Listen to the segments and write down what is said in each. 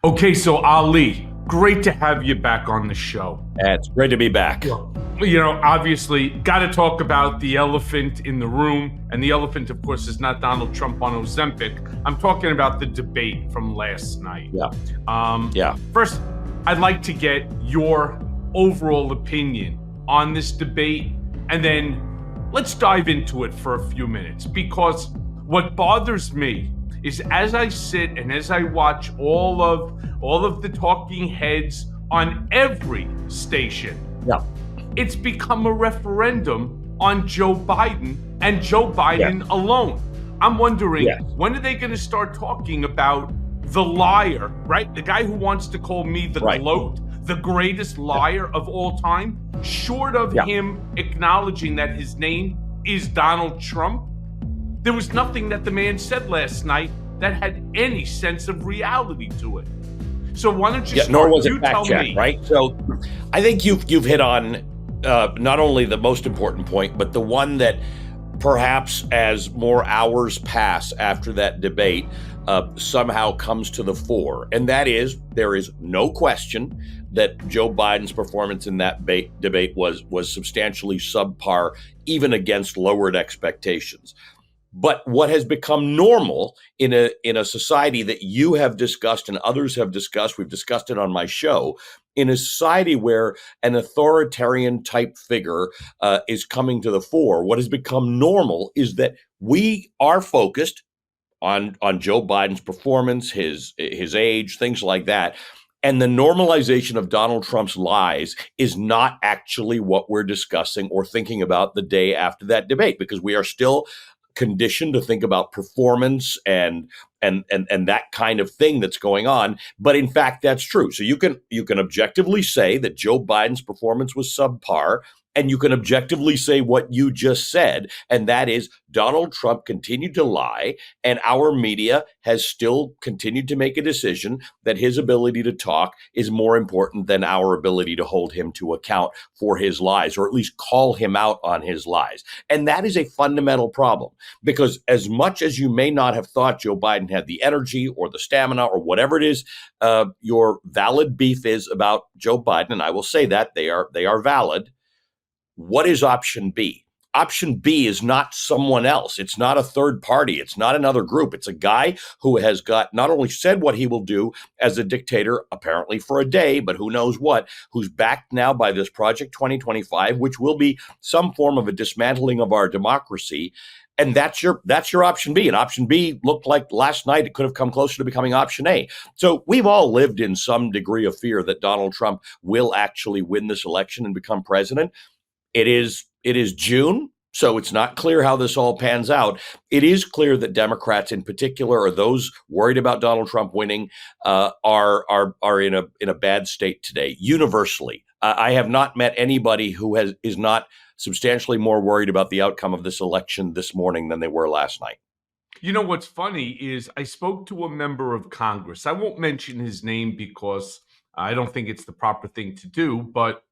Okay, so Ali, great to have you back on the show. It's great to be back. Well, obviously, got to talk about the elephant in the room. And the elephant, of course, is not Donald Trump on Ozempic. I'm talking about the debate from last night. First, I'd like to get your overall opinion on this debate. And then let's dive into it for a few minutes. Because what bothers me is as I sit and as I watch all of the talking heads on every station, it's become a referendum on Joe Biden and Joe Biden alone. I'm wondering, when are they going to start talking about the liar, right? The guy who wants to call me the gloat, the greatest liar of all time, short of him acknowledging that his name is Donald Trump. There was nothing that the man said last night that had any sense of reality to it. So why don't you start? Nor was it fact check, right? So I think you've hit on not only the most important point, but the one that perhaps as more hours pass after that debate somehow comes to the fore. And that is, there is no question that Joe Biden's performance in that debate was substantially subpar, even against lowered expectations. But what has become normal in a society that you have discussed and others have discussed, we've discussed it on my show, in a society where an authoritarian type figure is coming to the fore, what has become normal is that we are focused on Joe Biden's performance, his age, things like that. And the normalization of Donald Trump's lies is not actually what we're discussing or thinking about the day after that debate, because we are still conditioned to think about performance and that kind of thing that's going on. But in fact, that's true. So you can objectively say that Joe Biden's performance was subpar, and you can objectively say what you just said, and that is Donald Trump continued to lie, and our media has still continued to make a decision that his ability to talk is more important than our ability to hold him to account for his lies, or at least call him out on his lies. And that is a fundamental problem, because as much as you may not have thought Joe Biden had the energy or the stamina or whatever it is, your valid beef is about Joe Biden, and I will say that they are valid. What is option B? Option B is not someone else. It's not a third party. It's not another group. It's a guy who has got not only said what he will do as a dictator, apparently for a day, but who knows what, who's backed now by this Project 2025, which will be some form of a dismantling of our democracy. And that's your option B. And option B looked like last night it could have come closer to becoming option A. So we've all lived in some degree of fear that Donald Trump will actually win this election and become president. It is June, so it's not clear how this all pans out. It is clear that Democrats in particular, or those worried about Donald Trump winning, are in a bad state today, universally. I have not met anybody who is not substantially more worried about the outcome of this election this morning than they were last night. You know, what's funny is I spoke to a member of Congress. I won't mention his name because I don't think it's the proper thing to do, but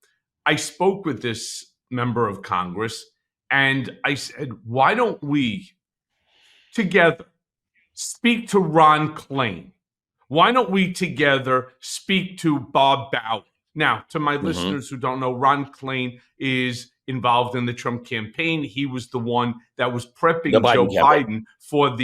I spoke with this member of Congress and I said, why don't we together speak to Ron Klain? Why don't we together speak to Bob Bauer? Now, to my listeners who don't know, Ron Klain is involved in the Trump campaign. He was the one that was prepping Joe Biden for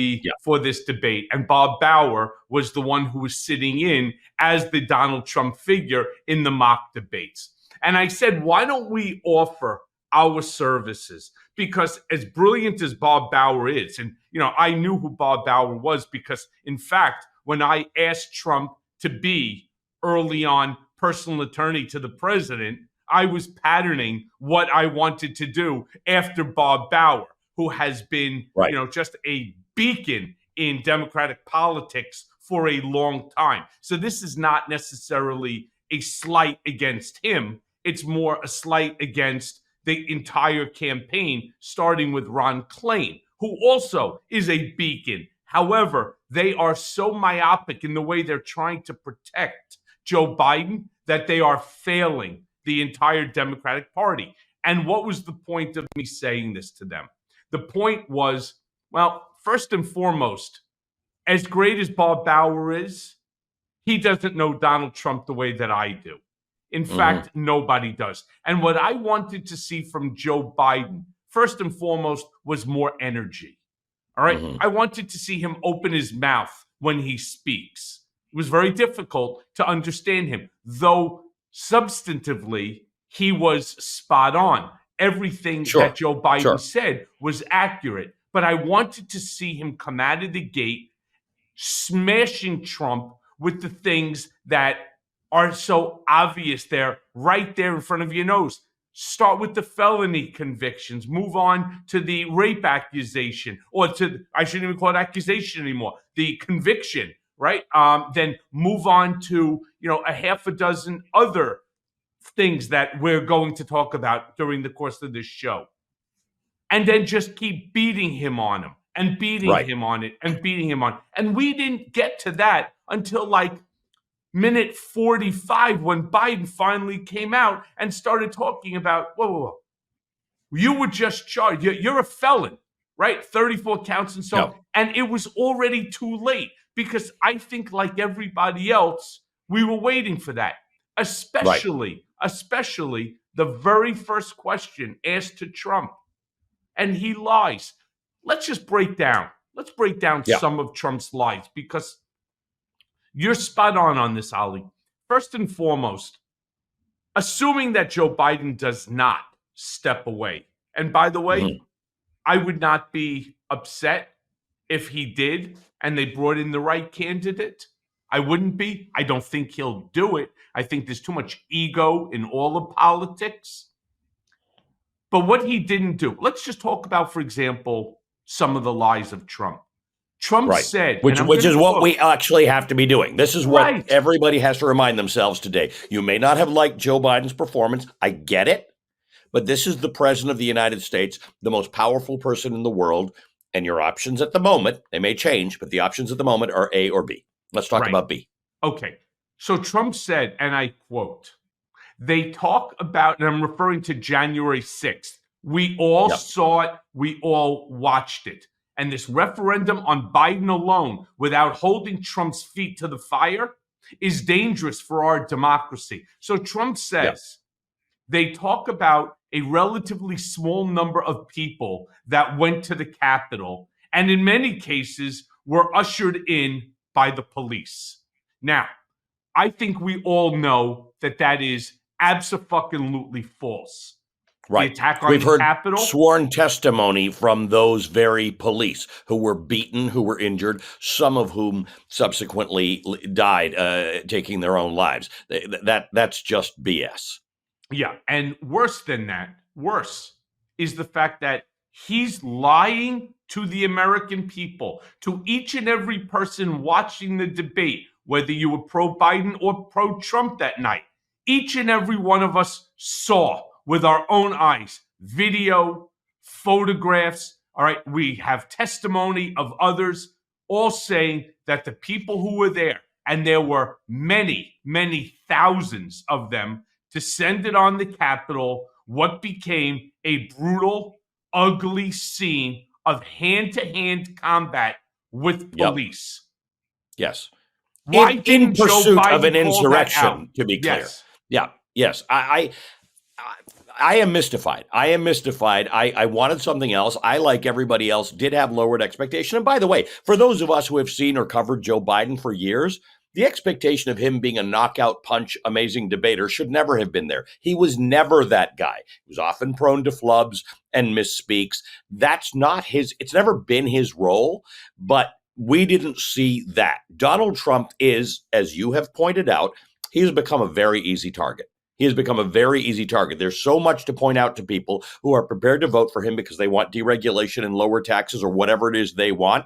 this debate. And Bob Bauer was the one who was sitting in as the Donald Trump figure in the mock debates. And I said, why don't we offer our services? Because as brilliant as Bob Bauer is, and I knew who Bob Bauer was because, in fact, when I asked Trump to be early on personal attorney to the president, I was patterning what I wanted to do after Bob Bauer, who has been, just a beacon in Democratic politics for a long time. So this is not necessarily a slight against him. It's more a slight against the entire campaign, starting with Ron Klain, who also is a beacon. However, they are so myopic in the way they're trying to protect Joe Biden that they are failing the entire Democratic Party. And what was the point of me saying this to them? The point was, well, first and foremost, as great as Bob Bauer is, He doesn't know Donald Trump the way that I do. In Mhm. fact, nobody does. And what I wanted to see from Joe Biden, first and foremost, was more energy. All right. Mhm. I wanted to see him open his mouth when he speaks. It was very difficult to understand him, though substantively, he was spot on. Everything that Sure. Joe Biden Sure. said was accurate. But I wanted to see him come out of the gate smashing Trump with the things that are so obvious there, right there in front of your nose. Start with the felony convictions, move on to the rape accusation, or to, I shouldn't even call it accusation anymore, the conviction, right? Then move on to, a half a dozen other things that we're going to talk about during the course of this show. And then just keep beating him on him and beating Right. him on it and beating him on. And we didn't get to that until like minute 45 when Biden finally came out and started talking about, whoa. You were just charged. You're a felon, right? 34 counts and so on. No. And it was already too late because I think, like everybody else, we were waiting for that. Right. Especially the very first question asked to Trump. And he lies. Let's just break down. Let's break down Yeah. some of Trump's lies because you're spot on this, Ali. First and foremost, assuming that Joe Biden does not step away. And by the way, Mhm. I would not be upset if he did and they brought in the right candidate. I wouldn't be. I don't think he'll do it. I think there's too much ego in all of politics. But what he didn't do, let's just talk about, for example, some of the lies of Trump. Trump Right. said, and Which I'm which going is to what quote, we actually have to be doing. This is what right, everybody has to remind themselves today. You may not have liked Joe Biden's performance. I get it. But this is the president of the United States, the most powerful person in the world. And your options at the moment, they may change, but the options at the moment are A or B. Let's talk right. about B. Okay. So Trump said, and I quote, they talk about, and I'm referring to January 6th. We all Yep. saw it. We all watched it. And this referendum on Biden alone, without holding Trump's feet to the fire, is dangerous for our democracy. So Trump says they talk about a relatively small number of people that went to the Capitol, and in many cases were ushered in by the police. Now, I think we all know that that is abso-fucking-lutely false. The Right. attack on We've the heard Capitol, sworn testimony from those very police who were beaten, who were injured, some of whom subsequently died, taking their own lives. That's just BS. yeah, and worse than that, worse is the fact that he's lying to the American people, to each and every person watching the debate, whether you were pro-Biden or pro-Trump that night. Each and every one of us saw with our own eyes video, photographs. All right, we have testimony of others all saying that the people who were there, and there were many, many thousands of them, descended on the Capitol, what became a brutal, ugly scene of hand-to-hand combat with Yep. police. Yes. Why In didn't Joe pursuit of an Biden call that out? insurrection, to be clear. Yes. Yeah. Yes. I am mystified. I wanted something else. I, like everybody else, did have lowered expectation. And by the way, for those of us who have seen or covered Joe Biden for years, the expectation of him being a knockout punch, amazing debater should never have been there. He was never that guy. He was often prone to flubs and misspeaks. That's not his, it's never been his role, but we didn't see that. Donald Trump is, as you have pointed out, he has become a very easy target. He has become a very easy target. There's so much to point out to people who are prepared to vote for him because they want deregulation and lower taxes or whatever it is they want.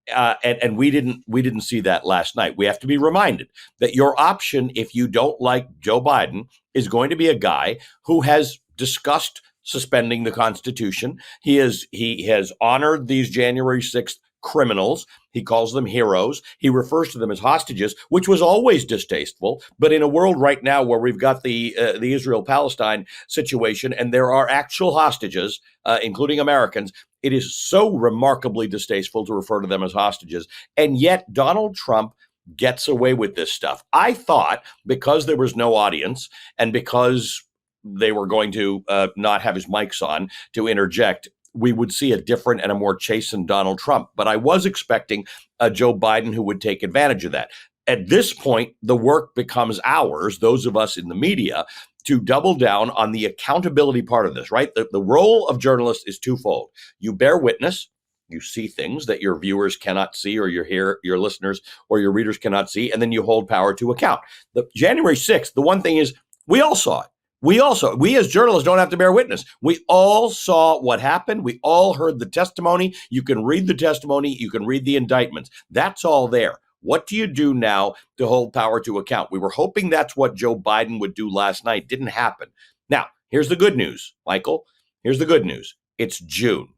And we didn't see that last night. We have to be reminded that your option, if you don't like Joe Biden, is going to be a guy who has discussed suspending the Constitution. He has honored these January 6th criminals. He calls them heroes. He refers to them as hostages, which was always distasteful. But in a world right now where we've got the Israel-Palestine situation and there are actual hostages, including Americans, it is so remarkably distasteful to refer to them as hostages. And yet Donald Trump gets away with this stuff. I thought because there was no audience and because they were going to not have his mics on to interject, we would see a different and a more chastened Donald Trump. But I was expecting a Joe Biden who would take advantage of that. At this point, the work becomes ours, those of us in the media, to double down on the accountability part of this, right? The role of journalists is twofold. You bear witness. You see things that your viewers cannot see, or your listeners or your readers cannot see, and then you hold power to account. The January 6th, the one thing is we all saw it. We as journalists don't have to bear witness. We all saw what happened. We all heard the testimony. You can read the testimony. You can read the indictments. That's all there. What do you do now to hold power to account? We were hoping that's what Joe Biden would do last night. Didn't happen. Now, here's the good news, Michael. Here's the good news. It's June.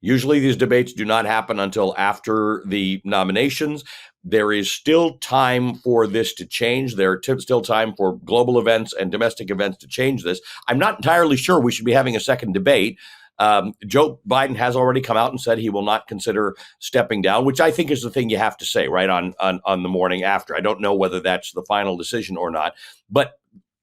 Usually these debates do not happen until after the nominations. There is still time for this to change. There is still time for global events and domestic events to change this. I'm not entirely sure we should be having a second debate. Joe Biden has already come out and said he will not consider stepping down, which I think is the thing you have to say, right, on the morning after. I don't know whether that's the final decision or not. But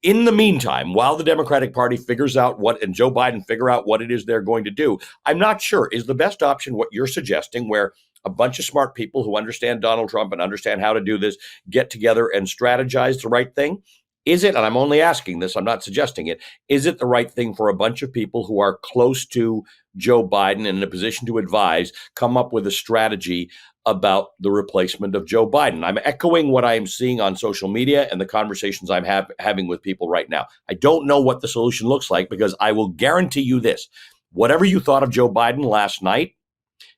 in the meantime, while the Democratic Party figures out and Joe Biden figure out what it is they're going to do, I'm not sure is the best option what you're suggesting, where a bunch of smart people who understand Donald Trump and understand how to do this get together and strategize the right thing. Is it, and I'm only asking this, I'm not suggesting it, is it the right thing for a bunch of people who are close to Joe Biden and in a position to advise, come up with a strategy about the replacement of Joe Biden? I'm echoing what I am seeing on social media and the conversations I'm having with people right now. I don't know what the solution looks like, because I will guarantee you this. Whatever you thought of Joe Biden last night,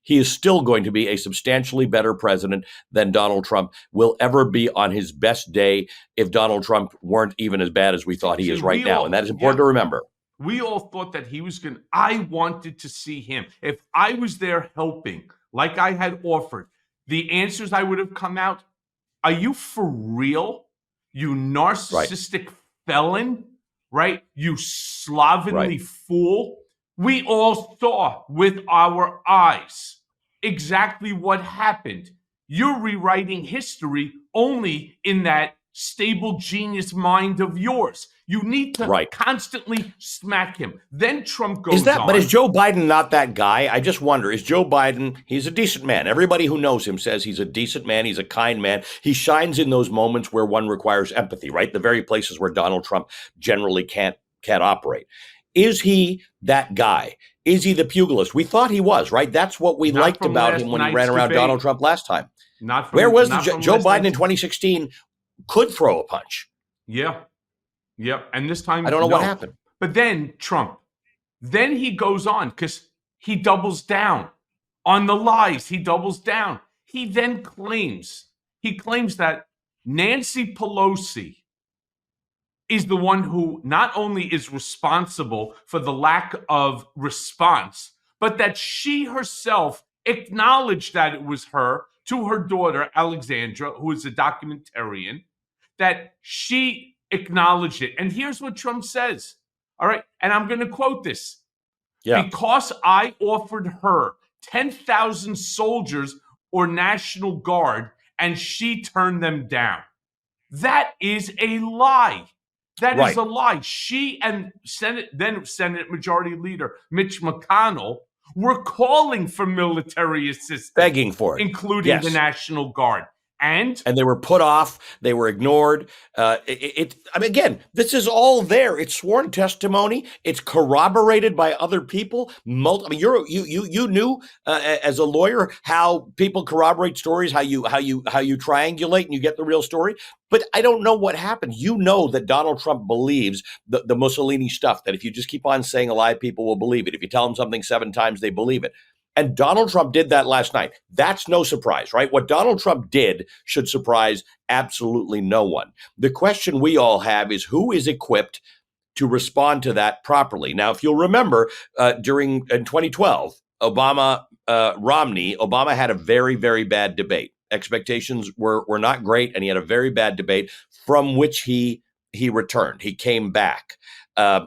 he is still going to be a substantially better president than Donald Trump will ever be on his best day if Donald Trump weren't even as bad as we thought he is right now. And that is important to remember. We all thought that he was going to, I wanted to see him. If I was there helping, like I had offered, the answers I would have come out, are you for real? You narcissistic felon, right? You slovenly fool. We all saw with our eyes exactly what happened. You're rewriting history only in that stable genius mind of yours. You need to constantly smack him. Then Trump goes on. But is Joe Biden not that guy? I just wonder, is Joe Biden, he's a decent man. Everybody who knows him says he's a decent man. He's a kind man. He shines in those moments where one requires empathy, right? The very places where Donald Trump generally can't operate. Is he that guy? Is he the pugilist? We thought he was, right? That's what we liked about him when he ran around Donald Trump last time. Where was Joe Biden in 2016 could throw a punch? Yeah. And this time, I don't know what happened. But then Trump, then he goes on because he doubles down on the lies. He doubles down. He then claims that Nancy Pelosi is the one who not only is responsible for the lack of response, but that she herself acknowledged that it was her to her daughter, Alexandra, who is a documentarian, that she acknowledged it. And here's what Trump says. All right. And I'm going to quote this. Yeah. Because I offered her 10,000 soldiers or National Guard and she turned them down. That is a lie. That is a lie. She and Senate Majority Leader Mitch McConnell were calling for military assistance, begging for it, including the National Guard. And they were put off. They were ignored. I mean, again, this is all there. It's sworn testimony. It's corroborated by other people. I mean, you knew as a lawyer how people corroborate stories, how you triangulate and you get the real story. But I don't know what happened. You know that Donald Trump believes the Mussolini stuff, that if you just keep on saying a lie, people will believe it. If you tell them something 7 times, they believe it. And Donald Trump did that last night. That's no surprise, right? What Donald Trump did should surprise absolutely no one. The question we all have is who is equipped to respond to that properly? Now, if you'll remember, in 2012, Obama had a very, very bad debate. Expectations were not great, and he had a very bad debate from which he he returned. He came back.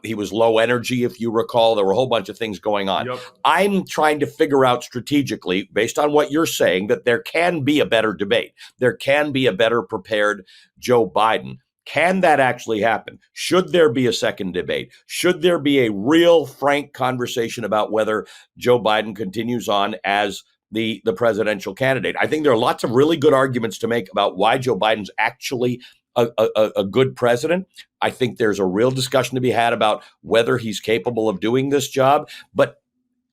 He was low energy, if you recall. There were a whole bunch of things going on. Yep. I'm trying to figure out strategically, based on what you're saying, that there can be a better debate. There can be a better prepared Joe Biden. Can that actually happen? Should there be a second debate? Should there be a real, frank conversation about whether Joe Biden continues on as the presidential candidate? I think there are lots of really good arguments to make about why Joe Biden's actually a good president. I think there's a real discussion to be had about whether he's capable of doing this job. But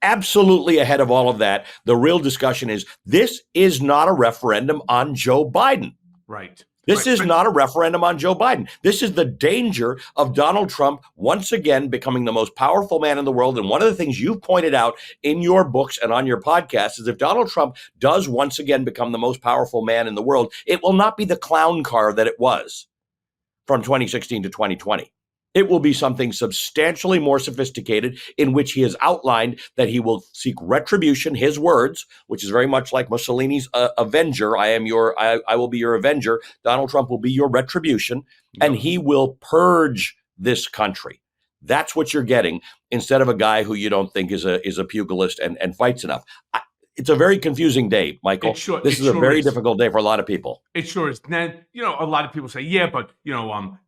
absolutely ahead of all of that, the real discussion is this is not a referendum on Joe Biden. Right. This is not a referendum on Joe Biden. This is the danger of Donald Trump once again becoming the most powerful man in the world. And one of the things you've pointed out in your books and on your podcast is if Donald Trump does once again become the most powerful man in the world, it will not be the clown car that it was from 2016 to 2020. It will be something substantially more sophisticated in which he has outlined that he will seek retribution, his words, which is very much like Mussolini's avenger. I will be your avenger. Donald Trump will be your retribution, and he will purge this country. That's what you're getting instead of a guy who you don't think is a pugilist and fights enough. It's a very confusing day, Michael. This is a very difficult day for a lot of people. It sure is. Then, a lot of people say, yeah, but,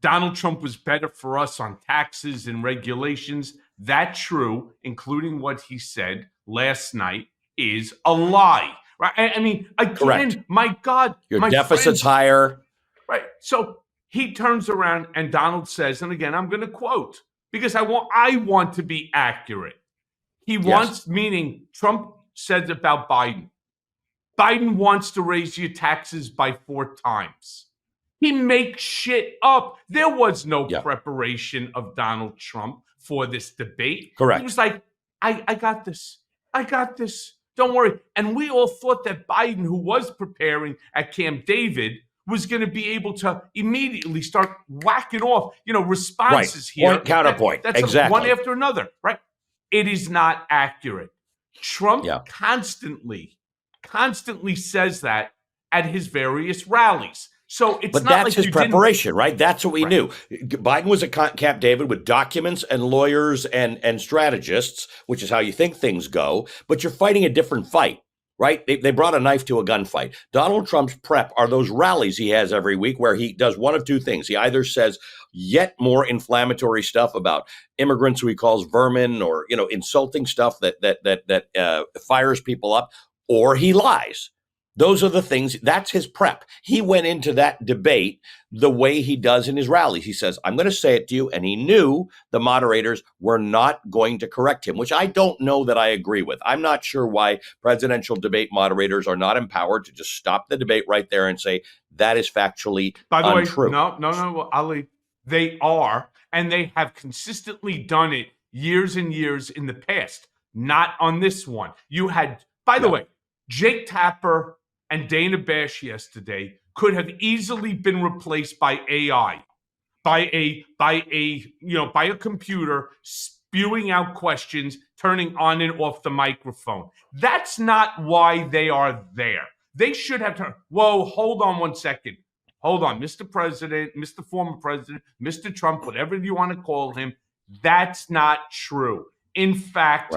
Donald Trump was better for us on taxes and regulations. That's true, including what he said last night is a lie. Right? I mean, again, correct. My God. Your deficit's higher. Right. So he turns around and Donald says, and again, I'm going to quote, because I want to be accurate. He wants, meaning Trump said about Biden. Biden wants to raise your taxes by 4 times. He makes shit up. There was no preparation of Donald Trump for this debate. Correct. He was like, I got this. I got this. Don't worry. And we all thought that Biden, who was preparing at Camp David, was going to be able to immediately start whacking off, responses here. Point, counterpoint. That's exactly. One after another, right? It is not accurate. Trump constantly says that at his various rallies. So it's but not that's like his preparation, right? That's what we knew. Biden was at Camp David with documents and lawyers and strategists, which is how you think things go. But you're fighting a different fight, right? They brought a knife to a gunfight. Donald Trump's prep are those rallies he has every week where he does one of two things. He either says yet more inflammatory stuff about immigrants who he calls vermin, or insulting stuff that fires people up, or he lies. Those are the things. That's his prep. He went into that debate the way he does in his rallies. He says, I'm going to say it to you. And he knew the moderators were not going to correct him, which I don't know that I agree with. I'm not sure why presidential debate moderators are not empowered to just stop the debate right there and say, that is factually By the untrue. way, no, Ali, they are, and they have consistently done it years and years in the past. Not on this one. You had, by the way, Jake Tapper and Dana Bash yesterday could have easily been replaced by AI, by a computer spewing out questions, turning on and off the microphone. That's not why they are there. They should have turned. Whoa, hold on one second. Hold on, Mr. President, Mr. Former President, Mr. Trump, whatever you want to call him. That's not true. In fact,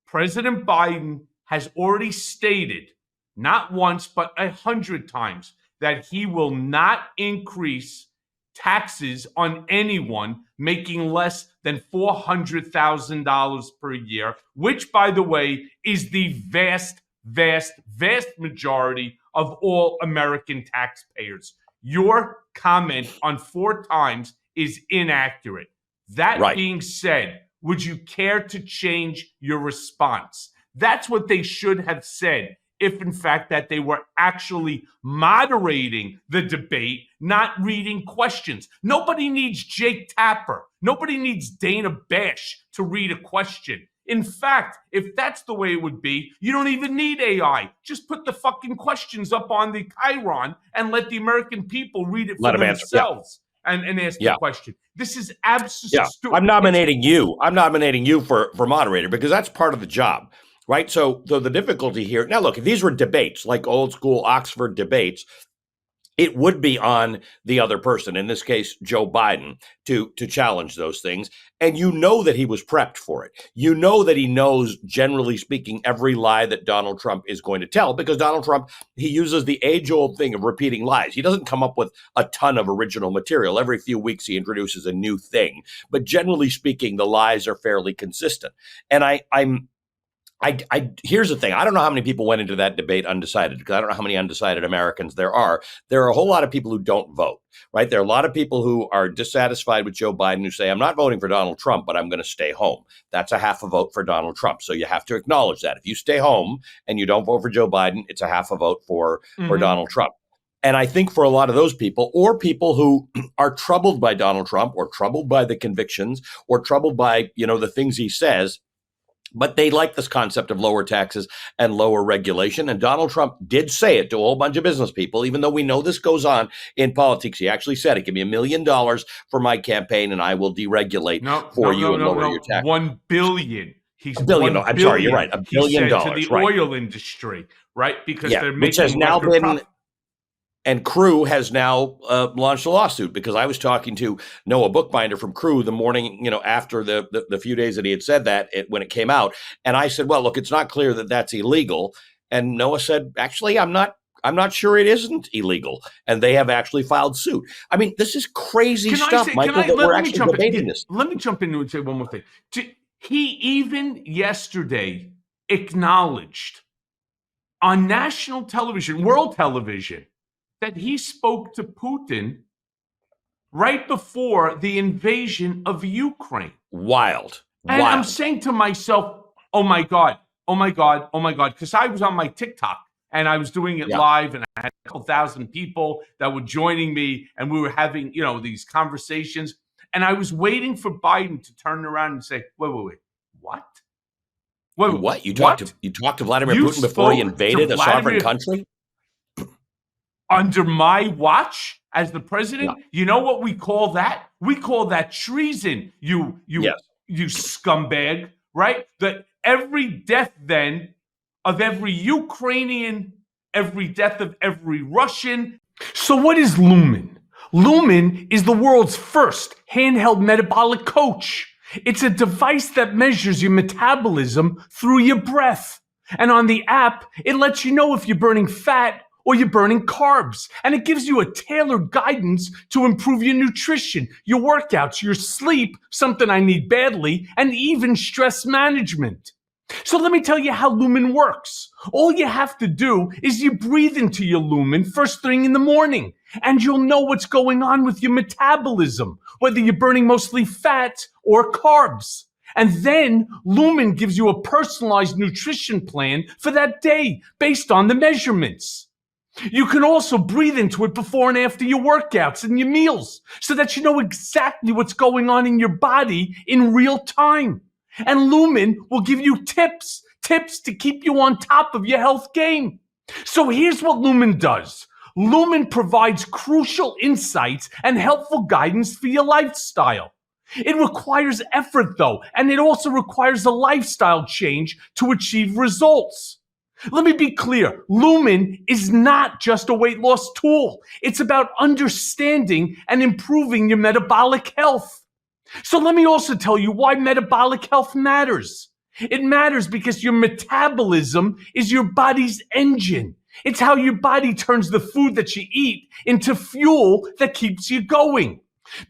President Biden has already stated, not once, but 100 times, that he will not increase taxes on anyone making less than $400,000 per year, which, by the way, is the vast, vast, vast majority of all American taxpayers. Your comment on 4 times is inaccurate. That being said, would you care to change your response? That's what they should have said if, in fact, that they were actually moderating the debate, not reading questions. Nobody needs Jake Tapper. Nobody needs Dana Bash to read a question. In fact, if that's the way it would be, you don't even need AI. Just put the fucking questions up on the Chiron and let the American people read it for themselves and ask the question. This is absolutely stupid. I'm nominating you. I'm nominating you for moderator because that's part of the job, right? So the difficulty here, now look, if these were debates, like old school Oxford debates, it would be on the other person, in this case, Joe Biden, to challenge those things. And you know that he was prepped for it. You know that he knows, generally speaking, every lie that Donald Trump is going to tell, because Donald Trump, he uses the age-old thing of repeating lies. He doesn't come up with a ton of original material. Every few weeks, he introduces a new thing. But generally speaking, the lies are fairly consistent. And here's the thing. I don't know how many people went into that debate undecided, because I don't know how many undecided Americans there are. There are a whole lot of people who don't vote, right? There are a lot of people who are dissatisfied with Joe Biden who say, I'm not voting for Donald Trump, but I'm going to stay home. That's a half a vote for Donald Trump. So you have to acknowledge that. If you stay home and you don't vote for Joe Biden, it's a half a vote for Donald Trump. And I think for a lot of those people, or people who are troubled by Donald Trump, or troubled by the convictions, or troubled by, the things he says, but they like this concept of lower taxes and lower regulation. And Donald Trump did say it to a whole bunch of business people, even though we know this goes on in politics. He actually said, give me $1 million for my campaign and I will deregulate for you and lower your taxes. $1 billion. He's $1 billion. I'm sorry, you're right. $1 billion to the oil industry, right? Because they're making which has now been profit. And Crew has now launched a lawsuit, because I was talking to Noah Bookbinder from Crew the morning, after the few days that he had said that when it came out. And I said, well, look, it's not clear that that's illegal. And Noah said, actually, I'm not sure it isn't illegal. And they have actually filed suit. I mean, this is crazy stuff, Michael, that we're actually debating this. Let me jump in and say one more thing. He even yesterday acknowledged on national television, world television, that he spoke to Putin right before the invasion of Ukraine. Wild. And I'm saying to myself, oh my God, because I was on my TikTok and I was doing it live, and I had a couple thousand people that were joining me, and we were having, these conversations. And I was waiting for Biden to turn around and say, wait, what? Wait, what? You talked to Vladimir Putin before he invaded a sovereign country? Under my watch as the president, you know what we call that? We call that treason. You scumbag, right? That every death then of every Ukrainian, every death of every Russian. So what is Lumen? Lumen is the world's first handheld metabolic coach. It's a device that measures your metabolism through your breath. And on the app, it lets you know if you're burning fat or you're burning carbs. And it gives you a tailored guidance to improve your nutrition, your workouts, your sleep, something I need badly, and even stress management. So let me tell you how Lumen works. All you have to do is you breathe into your Lumen first thing in the morning, and you'll know what's going on with your metabolism, whether you're burning mostly fat or carbs. And then Lumen gives you a personalized nutrition plan for that day based on the measurements. You can also breathe into it before and after your workouts and your meals, so that you know exactly what's going on in your body in real time. And Lumen will give you tips to keep you on top of your health game. So here's what Lumen does. Lumen provides crucial insights and helpful guidance for your lifestyle. It requires effort, though, and it also requires a lifestyle change to achieve results. Let me be clear. Lumen is not just a weight loss tool. It's about understanding and improving your metabolic health. So let me also tell you why metabolic health matters. It matters because your metabolism is your body's engine. It's how your body turns the food that you eat into fuel that keeps you going.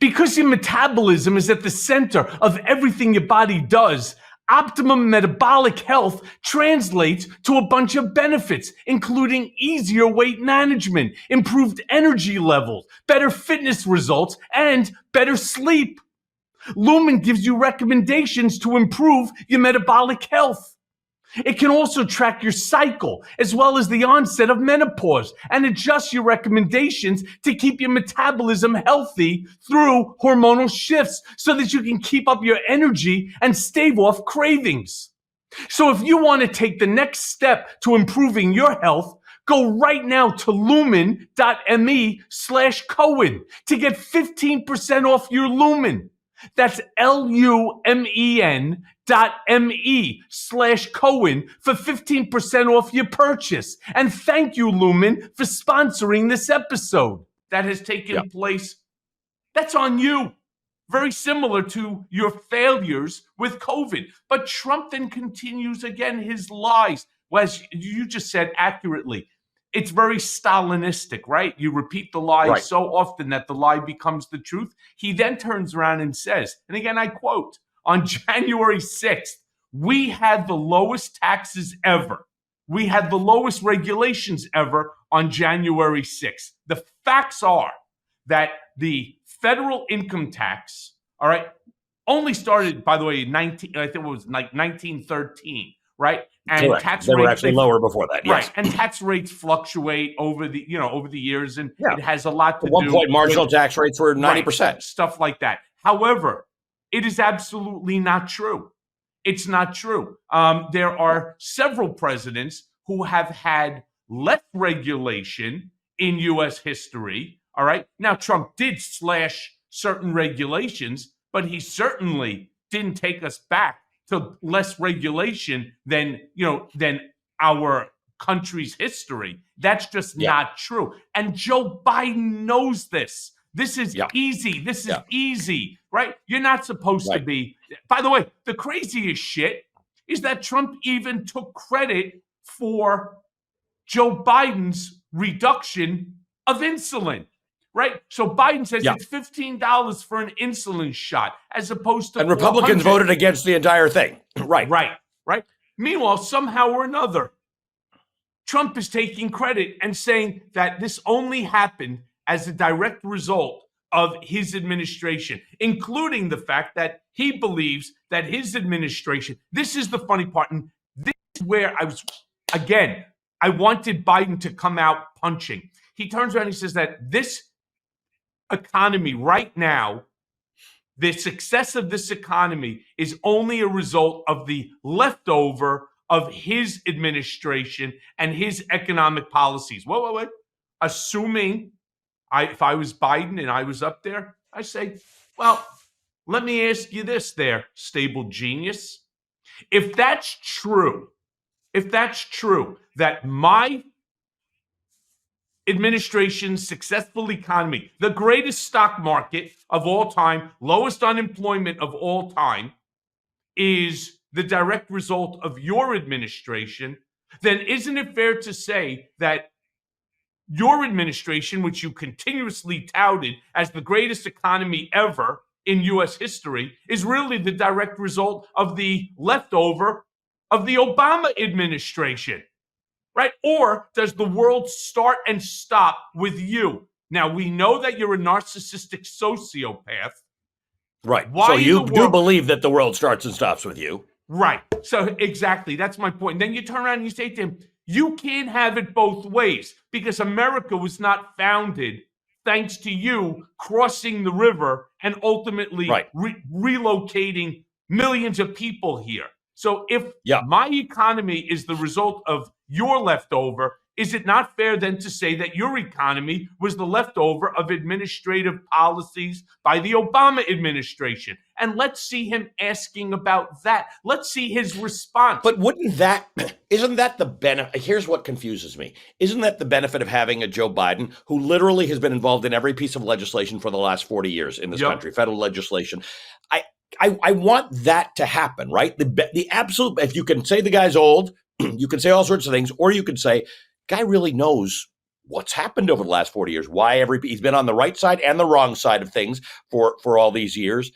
Because your metabolism is at the center of everything your body does, optimum metabolic health translates to a bunch of benefits, including easier weight management, improved energy levels, better fitness results, and better sleep. Lumen gives you recommendations to improve your metabolic health. It can also track your cycle as well as the onset of menopause and adjust your recommendations to keep your metabolism healthy through hormonal shifts so that you can keep up your energy and stave off cravings. So if you want to take the next step to improving your health, go right now to lumen.me/Cohen to get 15% off your Lumen. That's lumen.me/Cohen for 15% off your purchase. And thank you, Lumen, for sponsoring this episode. That has taken place. That's on you. Very similar to your failures with COVID. But Trump then continues again his lies. Well, as you just said accurately, it's very Stalinistic, right? You repeat the lie so often that the lie becomes the truth. He then turns around and says, and again, I quote, on January 6th, we had the lowest taxes ever. We had the lowest regulations ever on January 6th. The facts are that the federal income tax, all right, only started, by the way, I think it was like 1913, right? And correct. Tax they rates were actually lower before that, yes. Right, and tax rates fluctuate over the years, and it has a lot to do. At one point, marginal tax rates were 90%, stuff like that. However, it is absolutely not true. It's not true. There are several presidents who have had less regulation in U.S. history. All right. Now, Trump did slash certain regulations, but he certainly didn't take us back to less regulation than our country's history. That's just not true. And Joe Biden knows this. This is easy. This is easy, right? You're not supposed to be. By the way, the craziest shit is that Trump even took credit for Joe Biden's reduction of insulin. Right? So Biden says it's $15 for an insulin shot as opposed to. And Republicans voted against the entire thing. Right. Meanwhile, somehow or another, Trump is taking credit and saying that this only happened as a direct result of his administration, including the fact that he believes that his administration, this is the funny part, and this is where I wanted Biden to come out punching. He turns around and he says that this economy right now, the success of this economy is only a result of the leftover of his administration and his economic policies. Wait. Assuming if I was Biden and I was up there, I say, well, let me ask you this there, stable genius. If that's true, that my administration's successful economy, the greatest stock market of all time, lowest unemployment of all time, is the direct result of your administration, then isn't it fair to say that your administration, which you continuously touted as the greatest economy ever in U.S. history, is really the direct result of the leftover of the Obama administration? Right? Or does the world start and stop with you? Now, we know that you're a narcissistic sociopath. Right. So you do believe that the world starts and stops with you. Right. So exactly. That's my point. Then you turn around and you say to him, you can't have it both ways because America was not founded thanks to you crossing the river and ultimately relocating millions of people here. So if my economy is the result of your leftover, is it not fair then to say that your economy was the leftover of administrative policies by the Obama administration? And let's see him asking about that. Let's see his response. But isn't that the benefit? Here's what confuses me. Isn't that the benefit of having a Joe Biden who literally has been involved in every piece of legislation for the last 40 years in this country, federal legislation? I want that to happen, right? The absolute, if you can say the guy's old, you can say all sorts of things, or you can say, guy really knows what's happened over the last 40 years, he's been on the right side and the wrong side of things for all these years.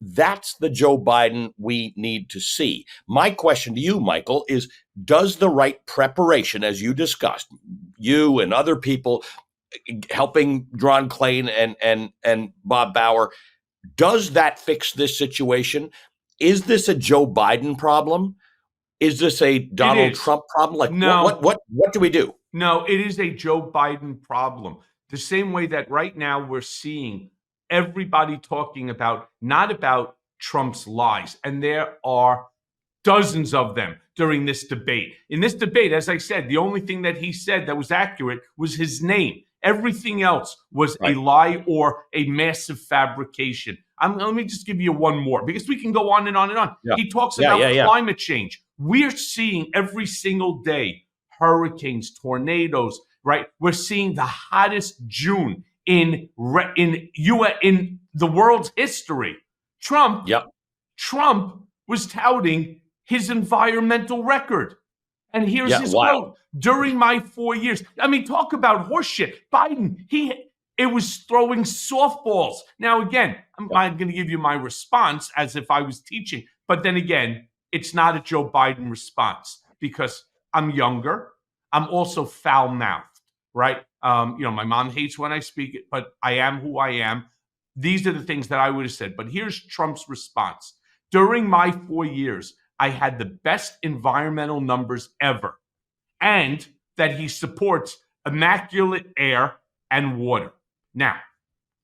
That's the Joe Biden we need to see. My question to you, Michael, is does the right preparation, as you discussed, you and other people helping Ron Klain and Bob Bauer, does that fix this situation? Is this a Joe Biden problem? Is this a Donald Trump problem? Like, no. What do we do? No, it is a Joe Biden problem. The same way that right now we're seeing everybody talking not about Trump's lies. And there are dozens of them during this debate. In this debate, as I said, the only thing that he said that was accurate was his name. Everything else was a Right. lie or a massive fabrication. Let me just give you one more, because we can go on and on and on. Yeah. He talks Yeah, about yeah, yeah. climate change. We're seeing every single day hurricanes, tornadoes, right? We're seeing the hottest June in the world's history. Trump Yep. was touting his environmental record. And here's Yeah, his wild. quote: during my 4 years. I mean, talk about horseshit. Biden, it was throwing softballs. Now, again, I'm going to give you my response as if I was teaching. But then again, it's not a Joe Biden response, because I'm younger. I'm also foul-mouthed, right? My mom hates when I speak it, but I am who I am. These are the things that I would have said. But here's Trump's response. During my 4 years, I had the best environmental numbers ever, and that he supports immaculate air and water. Now,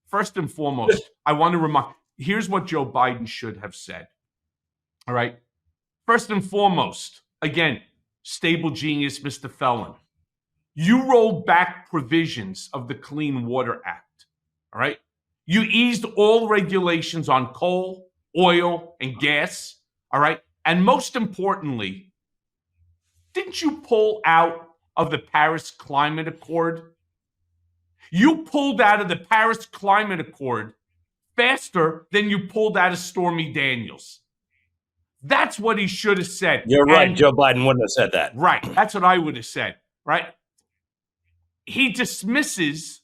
first and foremost, I want to remind, here's what Joe Biden should have said. All right. First and foremost, again, stable genius, Mr. Felon. You rolled back provisions of the Clean Water Act. All right. You eased all regulations on coal, oil, and gas. All right. And most importantly, didn't you pull out of the Paris Climate Accord? You pulled out of the Paris Climate Accord faster than you pulled out of Stormy Daniels. That's what he should have said. You're right. Joe Biden wouldn't have said that. Right. That's what I would have said. Right. He dismisses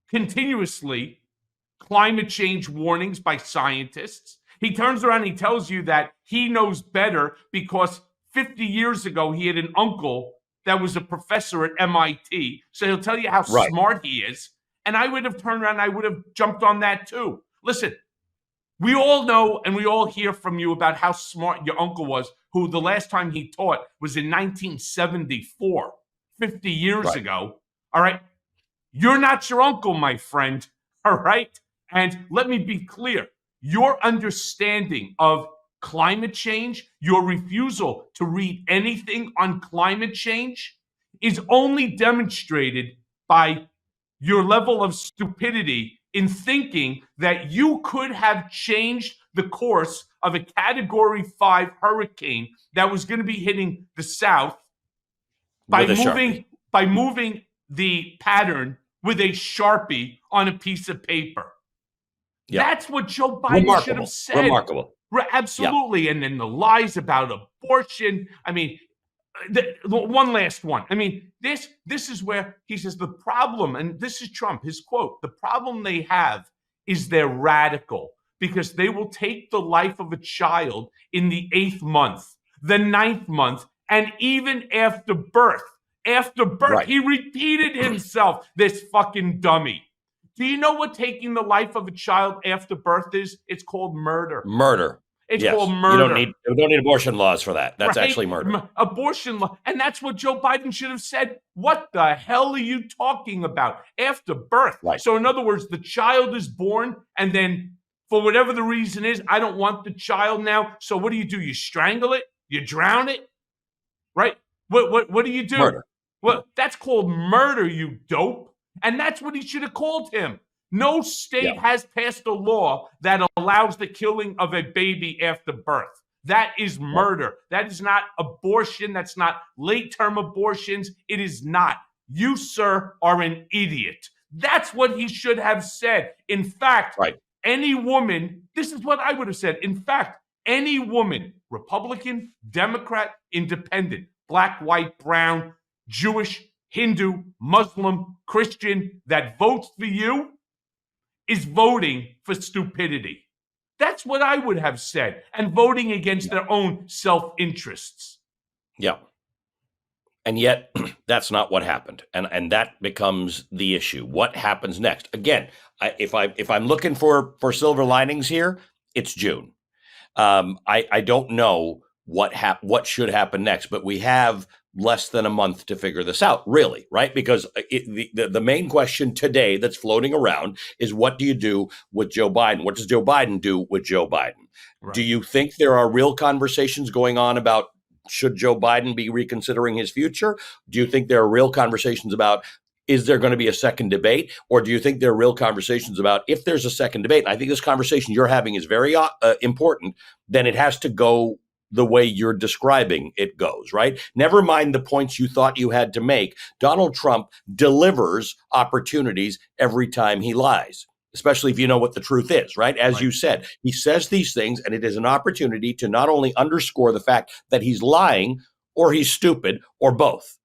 continuously climate change warnings by scientists. He turns around and he tells you that he knows better because 50 years ago he had an uncle that was a professor at MIT. So he'll tell you how smart he is. And I would have turned around and I would have jumped on that too. Listen, we all know and we all hear from you about how smart your uncle was, who the last time he taught was in 1974, 50 years ago. All right. You're not your uncle, my friend. All right. And let me be clear. Your understanding of climate change, your refusal to read anything on climate change, is only demonstrated by your level of stupidity in thinking that you could have changed the course of a Category 5 hurricane that was going to be hitting the South by moving the pattern with a Sharpie on a piece of paper. Yep. That's what Joe Biden should have said. Remarkable. Absolutely. Yep. And then the lies about abortion. I mean, one last one. I mean, this is where he says the problem, and this is Trump, his quote, the problem they have is they're radical because they will take the life of a child in the 8th month, the 9th month, and even after birth. After birth, he repeated himself, this fucking dummy. Do you know what taking the life of a child after birth is? It's called murder. Murder. It's called murder. You don't need abortion laws for that. That's actually murder. Abortion law. And that's what Joe Biden should have said. What the hell are you talking about? After birth. Right. So in other words, the child is born, and then for whatever the reason is, I don't want the child now. So what do? You strangle it? You drown it? Right? What do you do? Murder. Well, that's called murder, you dope. And that's what he should have called him. No state has passed a law that allows the killing of a baby after birth. That is murder. That is not abortion. That's not late-term abortions. It is not. You, sir, are an idiot. That's what he should have said. In fact, any woman, this is what I would have said. In fact, any woman, Republican, Democrat, Independent, black, white, brown, Jewish, Hindu, Muslim, Christian, that votes for you is voting for stupidity. That's what I would have said, and voting against their own self-interests. Yeah. And yet, that's not what happened. And that becomes the issue. What happens next? Again, if I'm looking for silver linings here, it's June. I don't know what should happen next, but we have less than a month to figure this out, really, right? Because the main question today that's floating around is, what do you do with Joe Biden? What does Joe Biden do with Joe Biden? Right. Do you think there are real conversations going on about should Joe Biden be reconsidering his future? Do you think there are real conversations about is there going to be a second debate? Or do you think there are real conversations about if there's a second debate? And I think this conversation you're having is very important. Then it has to go the way you're describing it goes, right? Never mind the points you thought you had to make. Donald Trump delivers opportunities every time he lies, especially if you know what the truth is, right? As you said, he says these things, and it is an opportunity to not only underscore the fact that he's lying or he's stupid or both.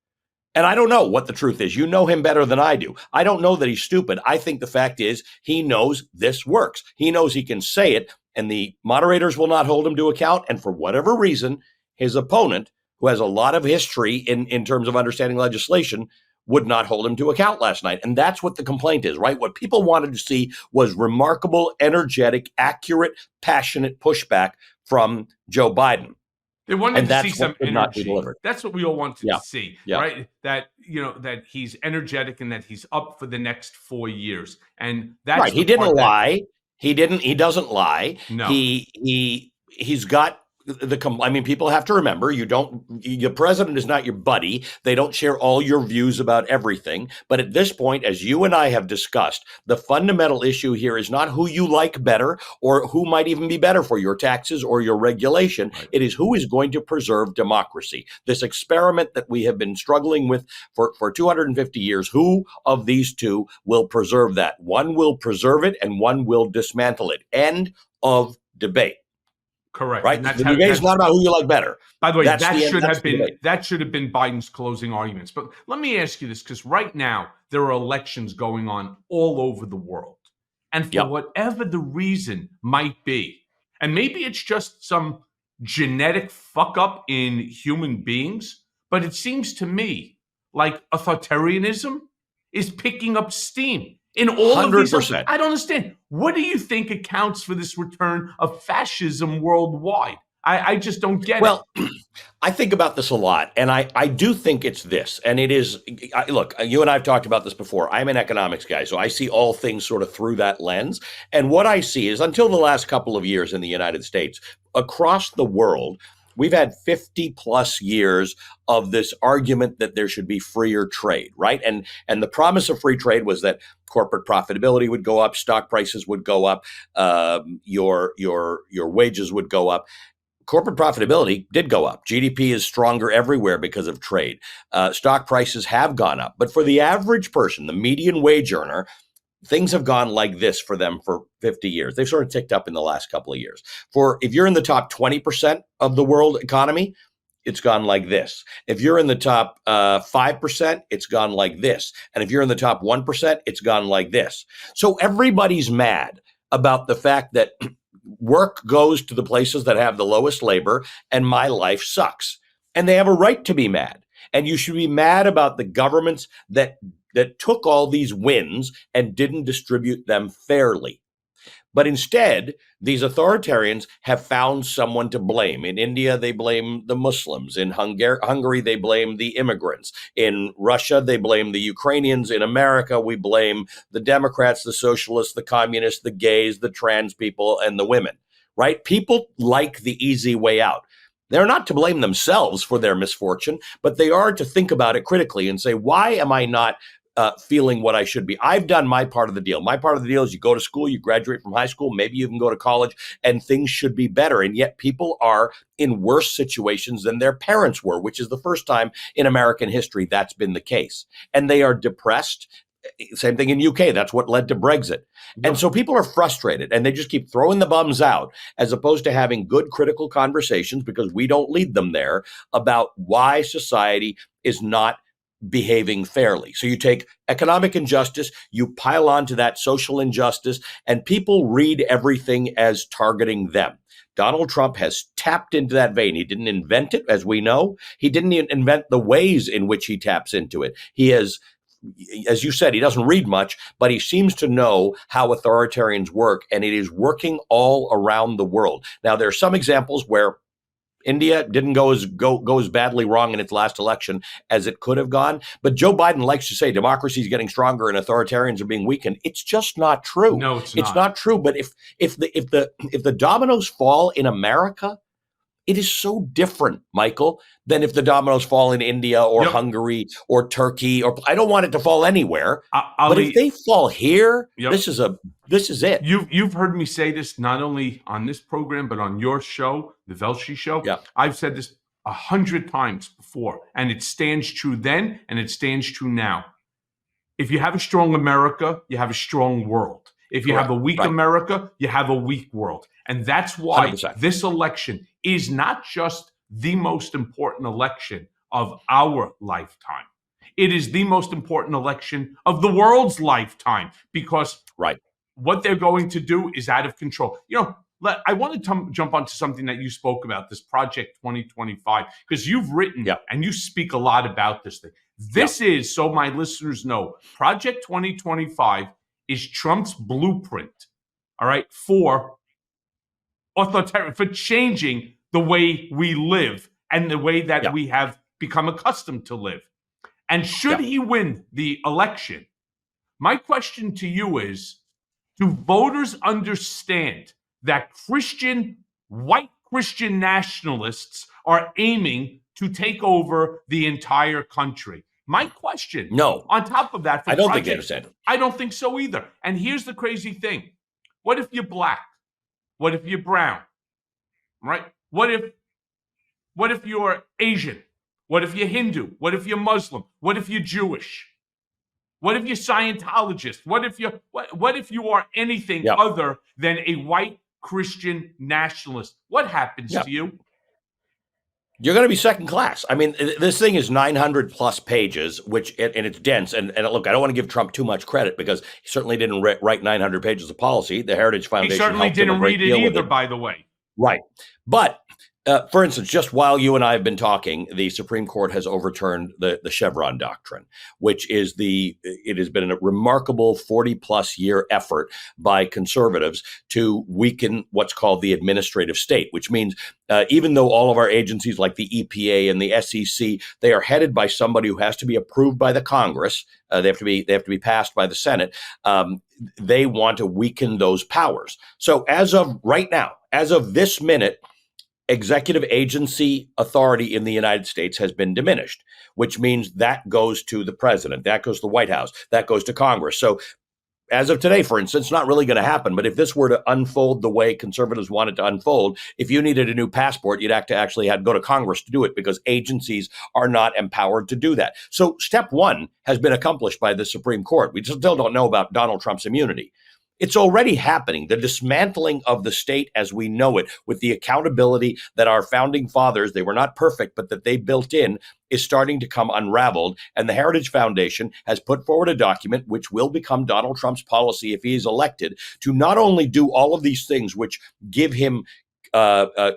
And I don't know what the truth is. You know him better than I do. I don't know that he's stupid. I think the fact is he knows this works. He knows he can say it, and the moderators will not hold him to account. And for whatever reason, his opponent, who has a lot of history in terms of understanding legislation, would not hold him to account last night. And that's what the complaint is, right? What people wanted to see was remarkable, energetic, accurate, passionate pushback from Joe Biden. They wanted to see some energy. That's what we all wanted to see, Yeah. right? That, that he's energetic and that he's up for the next 4 years. And that's right. He didn't lie. He doesn't lie. No. He's got people have to remember, your president is not your buddy. They don't share all your views about everything. But at this point, as you and I have discussed, the fundamental issue here is not who you like better or who might even be better for your taxes or your regulation. Right. It is who is going to preserve democracy. This experiment that we have been struggling with for 250 years, who of these two will preserve that? One will preserve it and one will dismantle it. End of Correct. Right. The debate is not about who you like better. By the way, that should have been Biden's closing arguments. But let me ask you this, because right now there are elections going on all over the world. And for whatever the reason might be, and maybe it's just some genetic fuck up in human beings, but it seems to me like authoritarianism is picking up steam. In all 100%. of these, I don't understand. What do you think accounts for this return of fascism worldwide? I just don't get it. Well, I think about this a lot, and I do think it's this. And it is, look, you and I have talked about this before. I'm an economics guy, so I see all things sort of through that lens. And what I see is until the last couple of years in the United States, across the world, we've had 50 plus years of this argument that there should be freer trade, right? And the promise of free trade was that corporate profitability would go up, stock prices would go up, your wages would go up. Corporate profitability did go up. GDP is stronger everywhere because of trade. Stock prices have gone up. But for the average person, the median wage earner, things have gone like this for them for 50 years. They've sort of ticked up in the last couple of years. If you're in the top 20% of the world economy, it's gone like this. If you're in the top 5%, it's gone like this. And if you're in the top 1%, it's gone like this. So everybody's mad about the fact that work goes to the places that have the lowest labor and my life sucks. And they have a right to be mad. And you should be mad about the governments that took all these wins and didn't distribute them fairly. But instead, these authoritarians have found someone to blame. In India, they blame the Muslims. In Hungary, they blame the immigrants. In Russia, they blame the Ukrainians. In America, we blame the Democrats, the socialists, the communists, the gays, the trans people, and the women, right? People like the easy way out. They're not to blame themselves for their misfortune, but they are to think about it critically and say, why am I not feeling what I should be? I've done my part of the deal. My part of the deal is you go to school, you graduate from high school, maybe you can go to college, and things should be better. And yet people are in worse situations than their parents were, which is the first time in American history that's been the case. And they are depressed. Same thing in UK. That's what led to Brexit. And so people are frustrated and they just keep throwing the bums out as opposed to having good critical conversations, because we don't lead them there, about why society is not behaving fairly. So you take economic injustice, you pile onto that social injustice, and people read everything as targeting them. Donald Trump has tapped into that vein. He didn't invent it, as we know. He didn't even invent the ways in which he taps into it. He has, as you said, he doesn't read much, but he seems to know how authoritarians work, and it is working all around the world. Now, there are some examples where India didn't go as badly wrong in its last election as it could have gone. But Joe Biden likes to say democracy is getting stronger and authoritarians are being weakened. It's just not true. No, it's not true. But if the dominoes fall in America, It is so different, Michael, than if the dominoes fall in India or Hungary or Turkey, or I don't want it to fall anywhere. But if they fall here, this is it. You've heard me say this not only on this program, but on your show, the Velshi show. Yeah. I've said this 100 times before, and it stands true then, and it stands true now. If you have a strong America, you have a strong world. If you have a weak America, you have a weak world. And that's why 100%. This election is not just the most important election of our lifetime. It is the most important election of the world's lifetime, because what they're going to do is out of control. I want to jump onto something that you spoke about, this Project 2025, because you've written and you speak a lot about this thing. This is, so my listeners know, Project 2025 is Trump's blueprint, all right, for changing the way we live and the way that we have become accustomed to live. And should he win the election, my question to you is, do voters understand that white Christian nationalists are aiming to take over the entire country? My question, on top of that, I don't think they understand. I don't think so either. And here's the crazy thing. What if you're black? What if you're brown? Right? What if you're Asian? What if you're Hindu? What if you're Muslim? What if you're Jewish? What if you're Scientologist? What if you are anything other than a white Christian nationalist? What happens to you? You're going to be second class. I mean, this thing is 900 plus pages, and it's dense. And look, I don't want to give Trump too much credit, because he certainly didn't write 900 pages of policy. The Heritage Foundation He certainly didn't read it either, by the way. Right. But for instance, just while you and I have been talking, the Supreme Court has overturned the Chevron doctrine, which is it has been a remarkable 40-plus year effort by conservatives to weaken what's called the administrative state, which means even though all of our agencies like the EPA and the SEC, they are headed by somebody who has to be approved by the Congress, they have to be passed by the Senate, they want to weaken those powers. So as of right now, as of this minute, executive agency authority in the United States has been diminished, which means that goes to the president, that goes to the White House, that goes to Congress. So as of today, for instance, not really going to happen. But if this were to unfold the way conservatives want it to unfold, if you needed a new passport, you'd have to actually go to Congress to do it, because agencies are not empowered to do that. So step one has been accomplished by the Supreme Court. We still don't know about Donald Trump's immunity. It's already happening. The dismantling of the state as we know it, with the accountability that our founding fathers, they were not perfect, but that they built in, is starting to come unraveled. And the Heritage Foundation has put forward a document which will become Donald Trump's policy if he is elected, to not only do all of these things which give him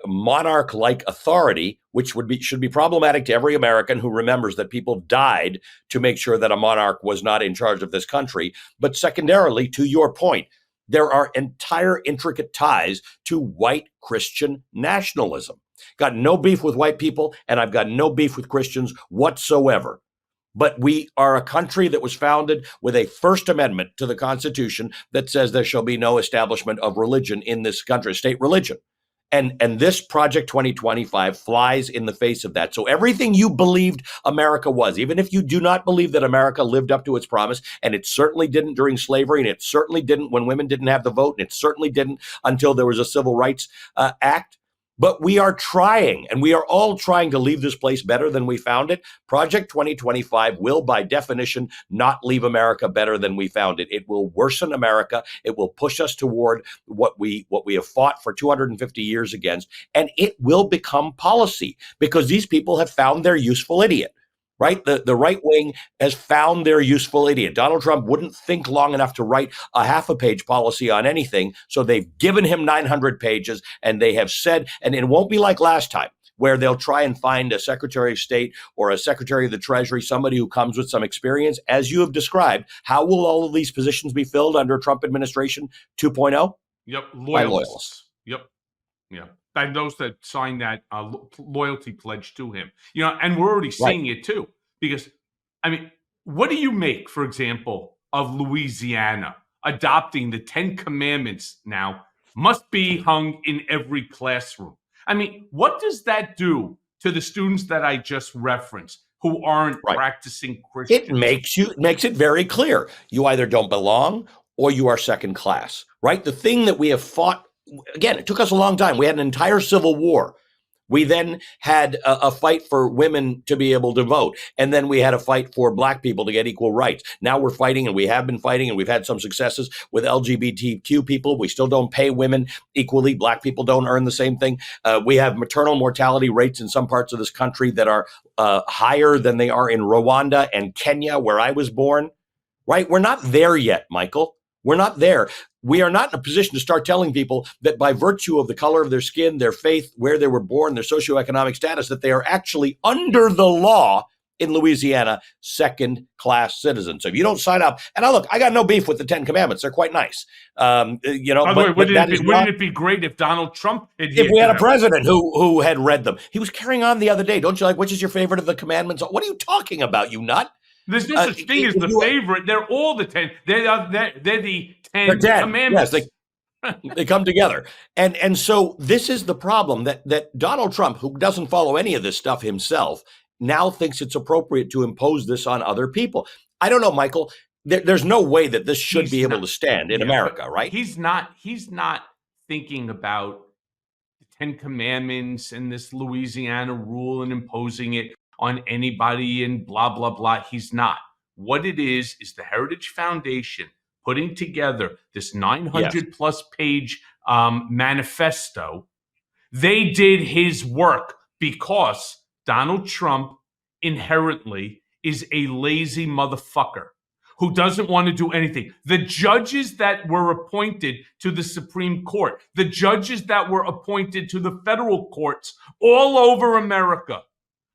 monarch-like authority, which should be problematic to every American who remembers that people died to make sure that a monarch was not in charge of this country. But secondarily, to your point, there are entire intricate ties to white Christian nationalism. Got no beef with white people, and I've got no beef with Christians whatsoever. But we are a country that was founded with a First Amendment to the Constitution that says there shall be no establishment of religion in this country, state religion. And this Project 2025 flies in the face of that. So everything you believed America was, even if you do not believe that America lived up to its promise, and it certainly didn't during slavery, and it certainly didn't when women didn't have the vote, and it certainly didn't until there was a Civil Rights Act. But we are trying, and we are all trying to leave this place better than we found it. Project 2025 will, by definition, not leave America better than we found it. It will worsen America. It will push us toward what we have fought for 250 years against, and it will become policy, because these people have found their useful idiot. Right? The right wing has found their useful idiot. Donald Trump wouldn't think long enough to write a half a page policy on anything. So they've given him 900 pages, and they have said, and it won't be like last time, where they'll try and find a Secretary of State or a Secretary of the Treasury, somebody who comes with some experience, as you have described. How will all of these positions be filled under Trump administration 2.0? Yep. Loyalists. Yep. Yeah. And those that sign that loyalty pledge to him, and we're already seeing it too, because, I mean, what do you make, for example, of Louisiana adopting the 10 Commandments now must be hung in every classroom? I mean, what does that do to the students that I just referenced who aren't Right. practicing It Christians? makes it very clear. You either don't belong or you are second class, right? The thing that we have fought, again, it took us a long time. We had an entire civil war. We then had a fight for women to be able to vote. And then we had a fight for black people to get equal rights. Now we're fighting, and we have been fighting, and we've had some successes with LGBTQ people. We still don't pay women equally. Black people don't earn the same thing. We have maternal mortality rates in some parts of this country that are higher than they are in Rwanda and Kenya, where I was born, right? We're not there yet, Michael. We're not there. We are not in a position to start telling people that by virtue of the color of their skin, their faith, where they were born, their socioeconomic status, that they are actually under the law in Louisiana, second-class citizens. So if you don't sign up, and look, I got no beef with the 10 Commandments. They're quite nice. By the way, wouldn't it be great if Donald Trump if we had a president who had read them? He was carrying on the other day. Don't you like, which is your favorite of the commandments? What are you talking about, you nut? There's no such thing as the favorite. They're all the 10. They're the 10 commandments. Yes, they come together. And so this is the problem that Donald Trump, who doesn't follow any of this stuff himself, now thinks it's appropriate to impose this on other people. I don't know, Michael. There's no way that this should be able to stand in America, right? He's not thinking about the 10 Commandments and this Louisiana rule and imposing it on anybody and blah, blah, blah. He's not. What it is the Heritage Foundation putting together this 900 plus page manifesto. They did his work because Donald Trump inherently is a lazy motherfucker who doesn't want to do anything. The judges that were appointed to the Supreme Court, the judges that were appointed to the federal courts all over America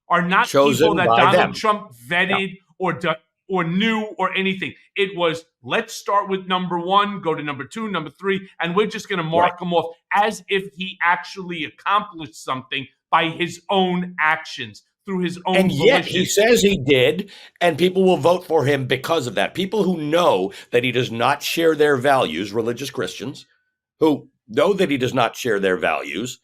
are not people that Donald Trump vetted or knew or anything. It was, let's start with number one, go to number two, number three, and we're just going to mark him off as if he actually accomplished something by his own actions, through his own and volition. Yet he says he did, and people will vote for him because of that. People who know that he does not share their values, religious Christians, who know that he does not share their values,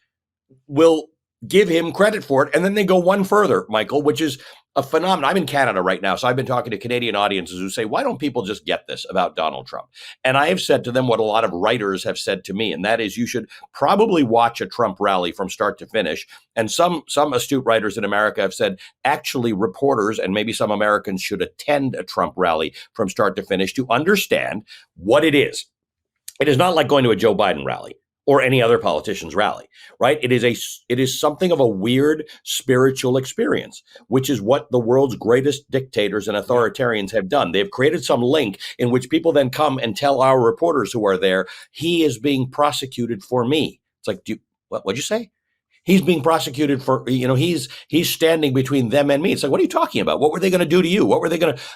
will give him credit for it. And then they go one further, Michael, which is a phenomenon. I'm in Canada right now, so I've been talking to Canadian audiences who say, why don't people just get this about Donald Trump? And I have said to them what a lot of writers have said to me, and that is you should probably watch a Trump rally from start to finish. And some astute writers in America have said, actually, reporters and maybe some Americans should attend a Trump rally from start to finish to understand what it is. It is not like going to a Joe Biden rally or any other politician's rally, right? It is something of a weird spiritual experience, which is what the world's greatest dictators and authoritarians have done. They've created some link in which people then come and tell our reporters who are there, he is being prosecuted for me. It's like, what'd you say? He's being prosecuted for, he's standing between them and me. It's like, what are you talking about? What were they going to do to you?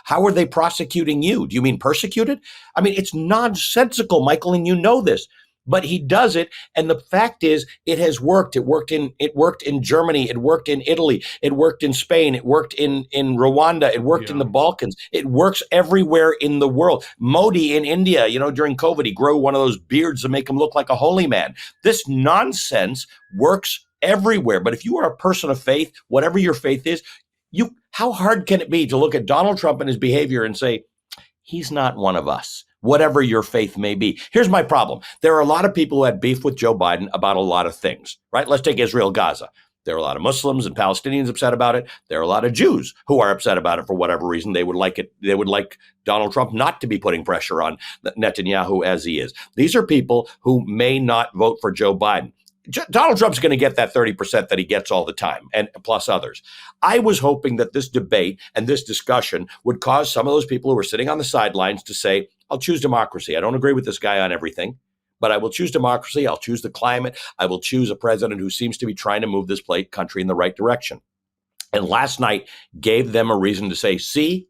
How are they prosecuting you? Do you mean persecuted? I mean, it's nonsensical, Michael, and you know this. But he does it, and the fact is, it has worked. It worked in Germany. It worked in Italy. It worked in Spain. It worked in Rwanda. It worked in the Balkans. It works everywhere in the world. Modi in India, during COVID, he grew one of those beards to make him look like a holy man. This nonsense works everywhere. But if you are a person of faith, whatever your faith is, how hard can it be to look at Donald Trump and his behavior and say, he's not one of us? Whatever your faith may be. Here's my problem. There are a lot of people who had beef with Joe Biden about a lot of things, right? Let's take Israel, Gaza. There are a lot of Muslims and Palestinians upset about it. There are a lot of Jews who are upset about it for whatever reason. They would like it. They would like Donald Trump not to be putting pressure on Netanyahu as he is. These are people who may not vote for Joe Biden. Donald Trump's going to get that 30% that he gets all the time, and plus others. I was hoping that this debate and this discussion would cause some of those people who are sitting on the sidelines to say, I'll choose democracy. I don't agree with this guy on everything, but I will choose democracy. I'll choose the climate. I will choose a president who seems to be trying to move this country in the right direction. And last night gave them a reason to say, see,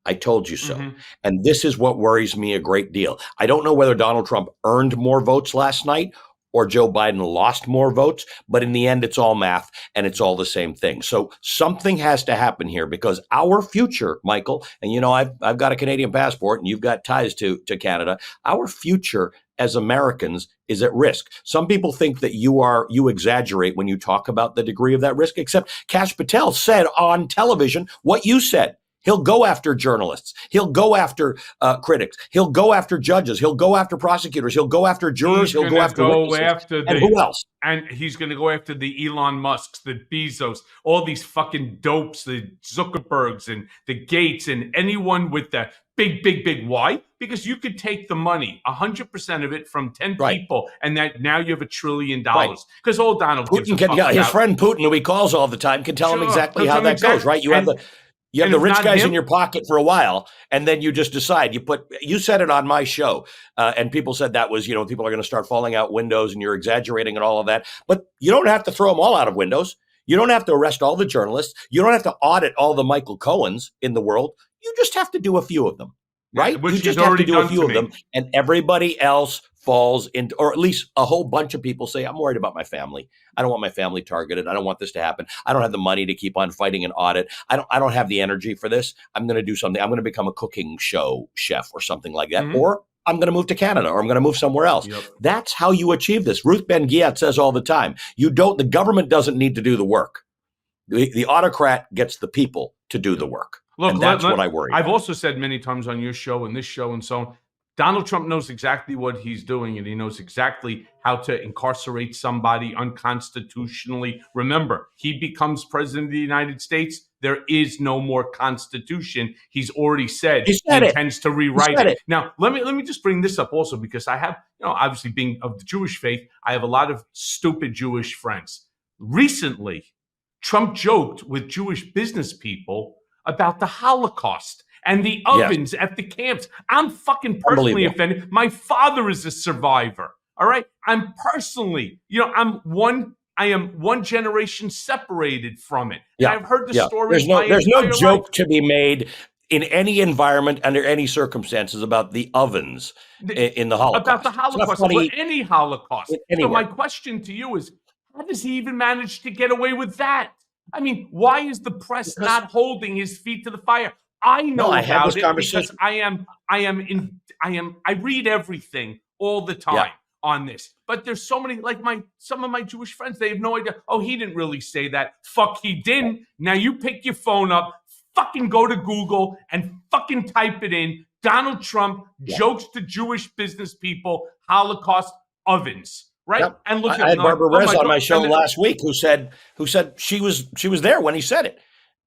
I told you so. Mm-hmm. And this is what worries me a great deal. I don't know whether Donald Trump earned more votes last night or Joe Biden lost more votes, but in the end, it's all math and it's all the same thing. So something has to happen here because our future, Michael, and I've got a Canadian passport and you've got ties to Canada. Our future as Americans is at risk. Some people think that you exaggerate when you talk about the degree of that risk, except Kash Patel said on television what you said. He'll go after journalists. He'll go after critics. He'll go after judges. He'll go after prosecutors. He'll go after jurors. He'll go after witnesses. And who else? And he's going to go after the Elon Musks, the Bezos, all these fucking dopes, the Zuckerbergs and the Gates and anyone with the big. Why? Because you could take the money, 100% of it from 10 people, and that now you have $1 trillion. Because all Donald Putin his friend Putin, who he calls all the time, can tell him exactly how that goes, right? You have the rich guys in your pocket for a while, and then you just decide. You said it on my show, and people said that was, people are going to start falling out windows, and you're exaggerating and all of that. But you don't have to throw them all out of windows. You don't have to arrest all the journalists. You don't have to audit all the Michael Cohens in the world. You just have to do a few of them, right? Which you just have to do a few of them, and everybody else falls into, or at least a whole bunch of people say, I'm worried about my family. I don't want my family targeted. I don't want this to happen. I don't have the money to keep on fighting an audit. I don't have the energy for this. I'm going to do something. I'm going to become a cooking show chef or something like that. Or I'm going to move to Canada, or I'm going to move somewhere else. That's how you achieve this. Ruth Ben-Ghiat says all the time, the government doesn't need to do the work. The autocrat gets the people to do the work. Look, and that's what I worry about. I've also said many times on your show and this show and so on, Donald Trump knows exactly what he's doing, and he knows exactly how to incarcerate somebody unconstitutionally. Remember, he becomes president of the United States. There is no more constitution. He's already said he intends to rewrite it. Now, let me just bring this up also, because I have, obviously being of the Jewish faith, I have a lot of stupid Jewish friends. Recently, Trump joked with Jewish business people about the Holocaust and the ovens at the camps. I'm fucking personally offended. My father is a survivor. All right. I'm personally, I am one generation separated from it. Yeah. I've heard the story. There's no joke to be made in any environment, under any circumstances, about the ovens in the Holocaust. About the Holocaust, or any Holocaust. So my question to you is, how does he even manage to get away with that? I mean, why is the press not holding his feet to the fire? I know about it because I read everything all the time on this. But there's so many, like some of my Jewish friends, they have no idea. Oh, he didn't really say that. Fuck, he didn't. Now you pick your phone up, fucking go to Google and fucking type it in. Donald Trump jokes to Jewish business people, Holocaust ovens. Right. Yep. And look, I had Barbara Rez on my show last week who said she was there when he said it.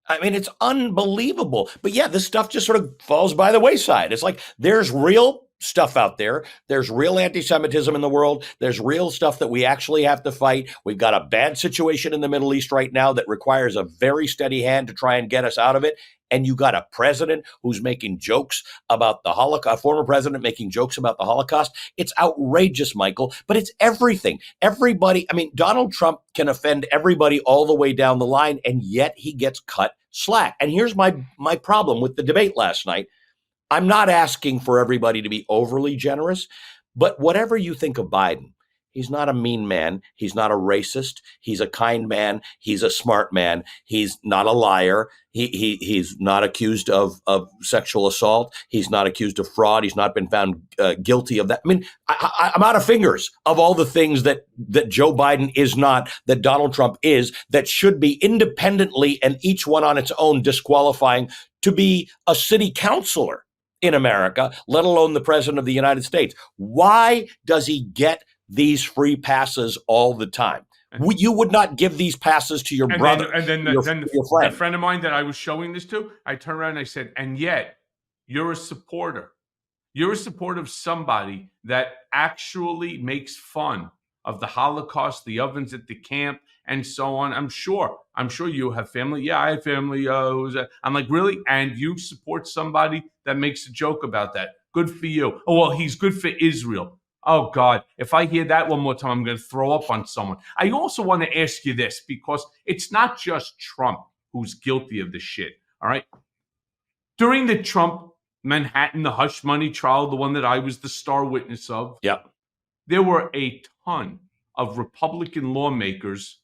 I mean, it's unbelievable. But yeah, this stuff just sort of falls by the wayside. It's like there's real stuff out there. There's real anti-Semitism in the world. There's real stuff that we actually have to fight. We've got a bad situation in the Middle East right now that requires a very steady hand to try and get us out of it. And you got a president who's making jokes about the Holocaust, a former president making jokes about the Holocaust. It's outrageous, Michael, but it's everything. Everybody, I mean, Donald Trump can offend everybody all the way down the line, and yet he gets cut slack. And here's my problem with the debate last night. I'm not asking for everybody to be overly generous, but whatever you think of Biden, he's not a mean man. He's not a racist. He's a kind man. He's a smart man. He's not a liar. He's not accused of sexual assault. He's not accused of fraud. He's not been found guilty of that. I mean, I'm out of fingers of all the things that Joe Biden is not, that Donald Trump is, that should be independently and each one on its own disqualifying to be a city councilor in America, let alone the president of the United States. Why does he get these free passes all the time? You would not give these passes to your brother, your friend. A friend of mine that I was showing this to, I turned around and I said, and yet you're a supporter. You're a supporter of somebody that actually makes fun of the Holocaust, the ovens at the camp, and so on. I'm sure you have family. Yeah, I have family. I'm like, really? And you support somebody that makes a joke about that? Good for you. Oh, well, he's good for Israel. Oh, God, if I hear that one more time, I'm going to throw up on someone. I also want to ask you this, because it's not just Trump who's guilty of this shit, all right? During the Trump Manhattan, the hush money trial, the one that I was the star witness of, there were a ton of Republican lawmakers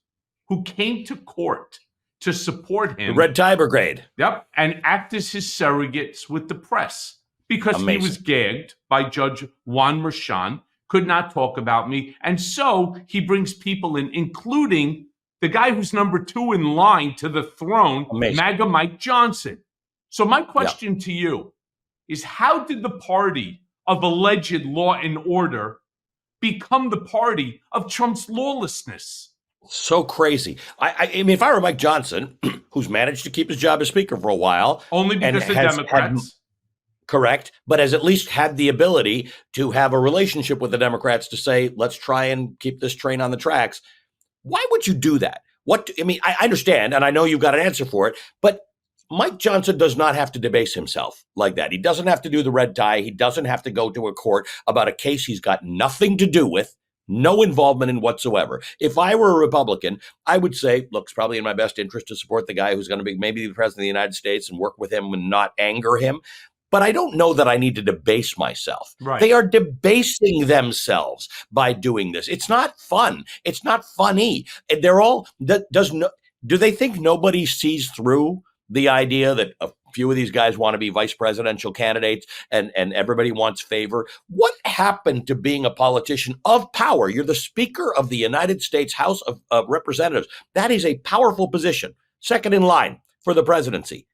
who came to court to support him. The Red Tie Brigade. Yep, and act as his surrogates with the press, because he was gagged by Judge Juan Merchan, could not talk about me. And so he brings people in, including the guy who's number 2 in line to the throne, Amazing. MAGA Mike Johnson. So my Yeah. question to you is, how did the party of alleged law and order become the party of Trump's lawlessness? So crazy. I mean, if I were Mike Johnson, who's managed to keep his job as Speaker for a while, Only because the Democrats. Correct, but has at least had the ability to have a relationship with the Democrats to say, let's try and keep this train on the tracks. Why would you do that? I understand, and I know you've got an answer for it, but Mike Johnson does not have to debase himself like that. He doesn't have to do the red tie. He doesn't have to go to a court about a case he's got nothing to do with, no involvement in whatsoever. If I were a Republican, I would say, look, it's probably in my best interest to support the guy who's going to be maybe the president of the United States and work with him and not anger him. But I don't know that I need to debase myself. Right. They are debasing themselves by doing this. It's not fun. It's not funny. They're all, do they think nobody sees through the idea that a few of these guys want to be vice presidential candidates and everybody wants favor? What happened to being a politician of power? You're the Speaker of the United States House of Representatives. That is a powerful position, second in line for the presidency.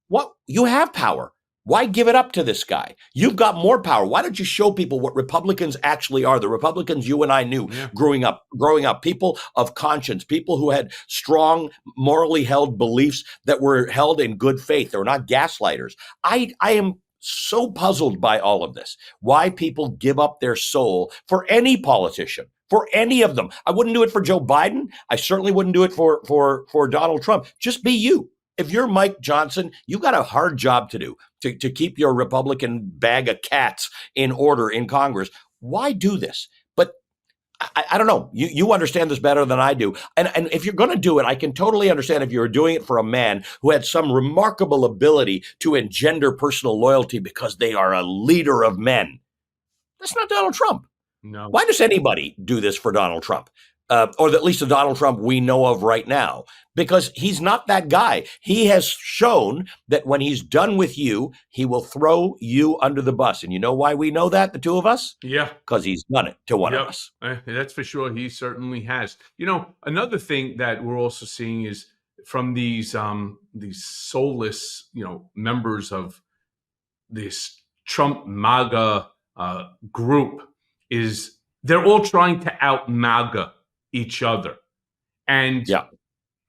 What? You have power. Why give it up to this guy? You've got more power. Why don't you show people what Republicans actually are? The Republicans you and I knew growing up, people of conscience, people who had strong, morally held beliefs that were held in good faith. They were not gaslighters. I am so puzzled by all of this. Why people give up their soul for any politician, for any of them. I wouldn't do it for Joe Biden. I certainly wouldn't do it for Donald Trump. Just be you. If you're Mike Johnson, you've got a hard job to do to keep your Republican bag of cats in order in Congress. Why do this? But I don't know. You understand this better than I do. And if you're going to do it, I can totally understand if you were doing it for a man who had some remarkable ability to engender personal loyalty because they are a leader of men. That's not Donald Trump. No. Why does anybody do this for Donald Trump? Or at least the Donald Trump we know of right now, because he's not that guy. He has shown that when he's done with you, he will throw you under the bus. And you know why we know that, the two of us? Yeah. Because he's done it to one of us. That's for sure. He certainly has. You know, another thing that we're also seeing is from these soulless, members of this Trump MAGA group is they're all trying to out MAGA each other. And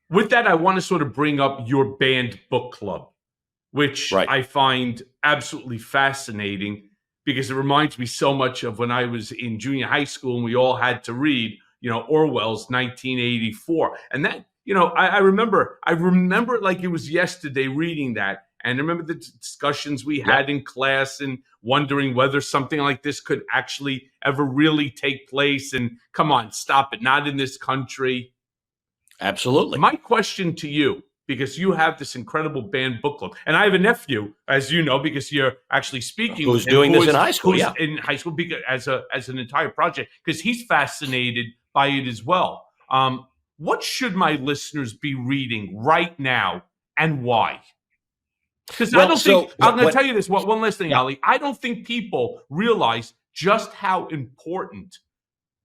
with that, I want to sort of bring up your banned book club, which I find absolutely fascinating because it reminds me so much of when I was in junior high school and we all had to read, Orwell's 1984. And that, I remember it like it was yesterday reading that. And I remember the discussions we had in class and wondering whether something like this could actually ever really take place. And come on, stop it. Not in this country. Absolutely. My question to you, because you have this incredible banned book club, and I have a nephew, as you know, because you're actually speaking who's with him, doing this in high school, in high school because, as an entire project, because he's fascinated by it as well. What should my listeners be reading right now and why? Because I don't think, I'm going to tell you this, one last thing, Ali. I don't think people realize just how important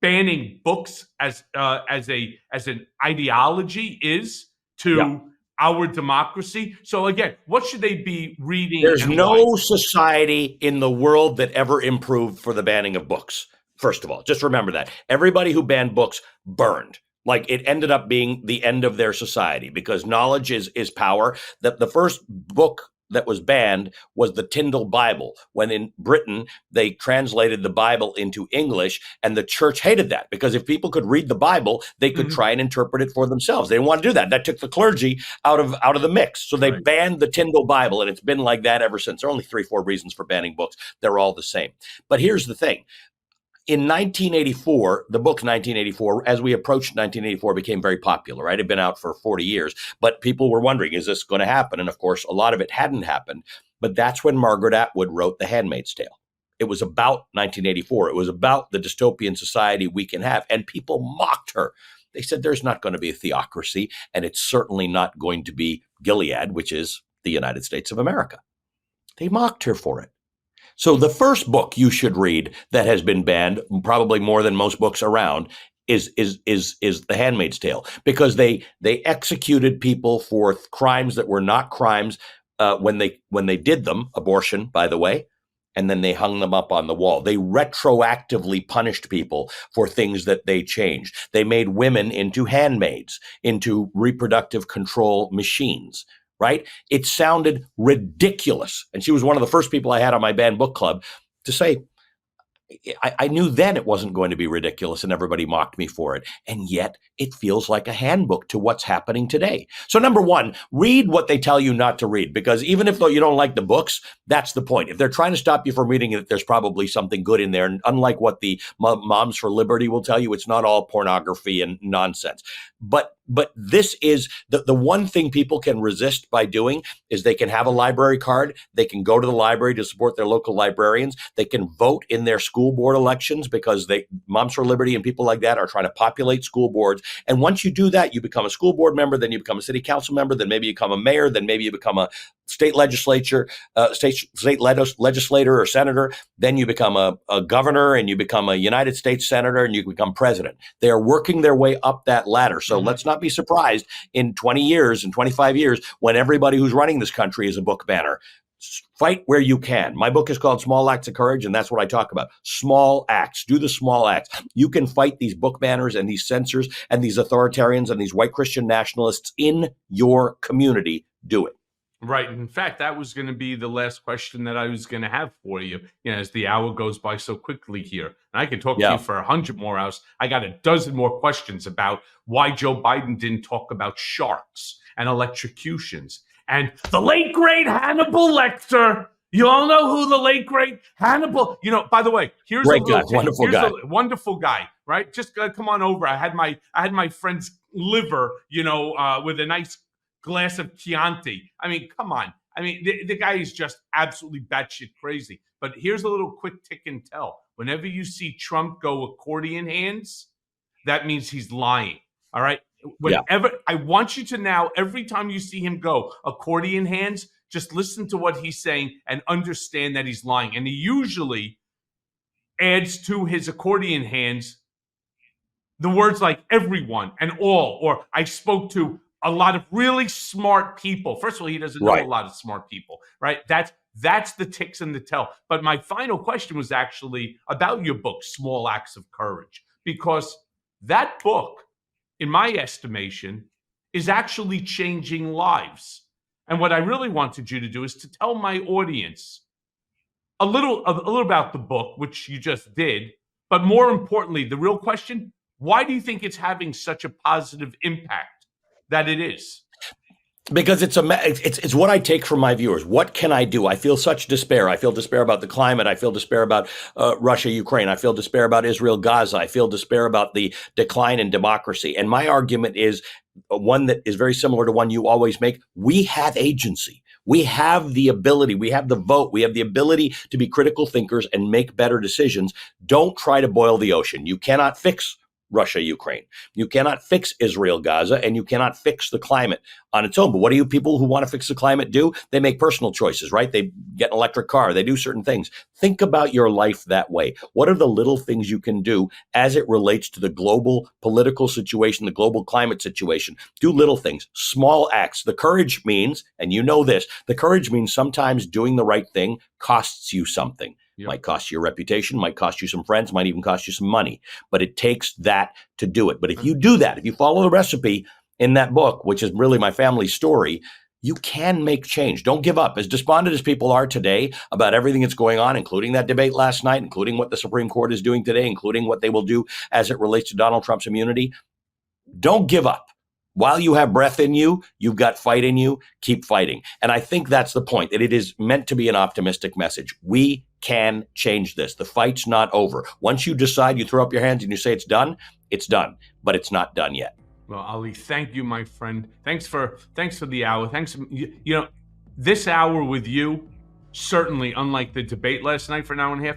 banning books as an ideology is to our democracy. So again, what should they be reading? There's no society in the world that ever improved for the banning of books. First of all, just remember that. Everybody who banned books burned. Like it ended up being the end of their society because knowledge is power. The first book that was banned was the Tyndale Bible, when in Britain they translated the Bible into English, and the church hated that because if people could read the Bible, they could try and interpret it for themselves. They didn't want to do that. That took the clergy out of the mix. So they banned the Tyndale Bible, and it's been like that ever since. There are only 3-4 reasons for banning books. They're all the same. But here's the thing. In 1984, the book 1984, as we approached 1984, became very popular, right? It had been out for 40 years, but people were wondering, is this going to happen? And of course, a lot of it hadn't happened. But that's when Margaret Atwood wrote The Handmaid's Tale. It was about 1984. It was about the dystopian society we can have. And people mocked her. They said there's not going to be a theocracy, and it's certainly not going to be Gilead, which is the United States of America. They mocked her for it. So the first book you should read that has been banned, probably more than most books around, is The Handmaid's Tale, because they executed people for crimes that were not crimes when they did them, abortion, by the way, and then they hung them up on the wall. They retroactively punished people for things that they changed. They made women into handmaids, into reproductive control machines. Right? It sounded ridiculous. And she was one of the first people I had on my banned book club to say, I knew then it wasn't going to be ridiculous and everybody mocked me for it. And yet it feels like a handbook to what's happening today. So number one, read what they tell you not to read, because even if you don't like the books, that's the point. If they're trying to stop you from reading it, there's probably something good in there. And unlike what the Moms for Liberty will tell you, it's not all pornography and nonsense. But this is the one thing people can resist by doing is they can have a library card. They can go to the library to support their local librarians. They can vote in their school board elections because Moms for Liberty and people like that are trying to populate school boards. And once you do that, you become a school board member, then you become a city council member, then maybe you become a mayor, then maybe you become a state legislator or senator, then you become a governor and you become a United States senator and you become president. They are working their way up that ladder. So let's not be surprised in 20 years and 25 years when everybody who's running this country is a book banner. Fight where you can. My book is called Small Acts of Courage, and that's what I talk about. Small acts. Do the small acts. You can fight these book banners and these censors and these authoritarians and these white Christian nationalists in your community. Do it. Right. In fact, that was going to be the last question that I was going to have for you, as the hour goes by so quickly here. And I could talk to you for 100 more hours. I got a dozen more questions about why Joe Biden didn't talk about sharks and electrocutions and the late, great Hannibal Lecter. You all know who the late, great Hannibal, by the way, here's great guy, wonderful guy. Wonderful guy, right? Just come on over. I had my friend's liver, with a nice glass of Chianti. I mean, come on. I mean, the guy is just absolutely batshit crazy. But here's a little quick tick and tell. Whenever you see Trump go accordion hands, that means he's lying. All right. I want you to now, every time you see him go accordion hands, just listen to what he's saying and understand that he's lying. And he usually adds to his accordion hands the words like everyone and all, or I spoke to a lot of really smart people. First of all, he doesn't know a lot of smart people, right? That's the ticks and the tell. But my final question was actually about your book, Small Acts of Courage, because that book, in my estimation, is actually changing lives. And what I really wanted you to do is to tell my audience a little about the book, which you just did, but more importantly, the real question, why do you think it's having such a positive impact that it is? Because it's what I take from my viewers. What can I do? I feel such despair. I feel despair about the climate. I feel despair about Russia, Ukraine. I feel despair about Israel, Gaza. I feel despair about the decline in democracy. And my argument is one that is very similar to one you always make. We have agency. We have the ability. We have the vote. We have the ability to be critical thinkers and make better decisions. Don't try to boil the ocean. You cannot fix Russia, Ukraine. You cannot fix Israel, Gaza, and you cannot fix the climate on its own. But what do you people who want to fix the climate do? They make personal choices, right? They get an electric car. They do certain things. Think about your life that way. What are the little things you can do as it relates to the global political situation, the global climate situation? Do little things, small acts. The courage means, and you know this, the courage means sometimes doing the right thing costs you something. Yep. Might cost you your reputation, might cost you some friends, might even cost you some money. But it takes that to do it. But if you do that, if you follow the recipe in that book, which is really my family's story, you can make change. Don't give up. As despondent as people are today about everything that's going on, including that debate last night, including what the Supreme Court is doing today, including what they will do as it relates to Donald Trump's immunity, don't give up. While you have breath in you, you've got fight in you, keep fighting. And I think that's the point, that it is meant to be an optimistic message. We can change this. The fight's not over. Once you decide, you throw up your hands and you say it's done, but it's not done yet. Well, Ali, thank you, my friend. Thanks for the hour. Thanks. This hour with you, certainly, unlike the debate last night for an hour and a half,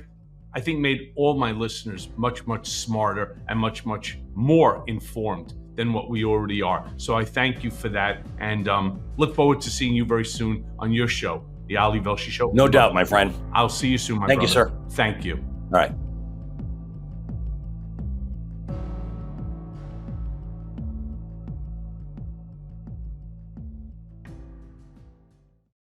I think made all my listeners much, much smarter and much, much more informed than what we already are. So I thank you for that, and look forward to seeing you very soon on your show, The Ali Velshi Show. No doubt, my friend. I'll see you soon, my Thank you, brother. sir. Thank you. All right.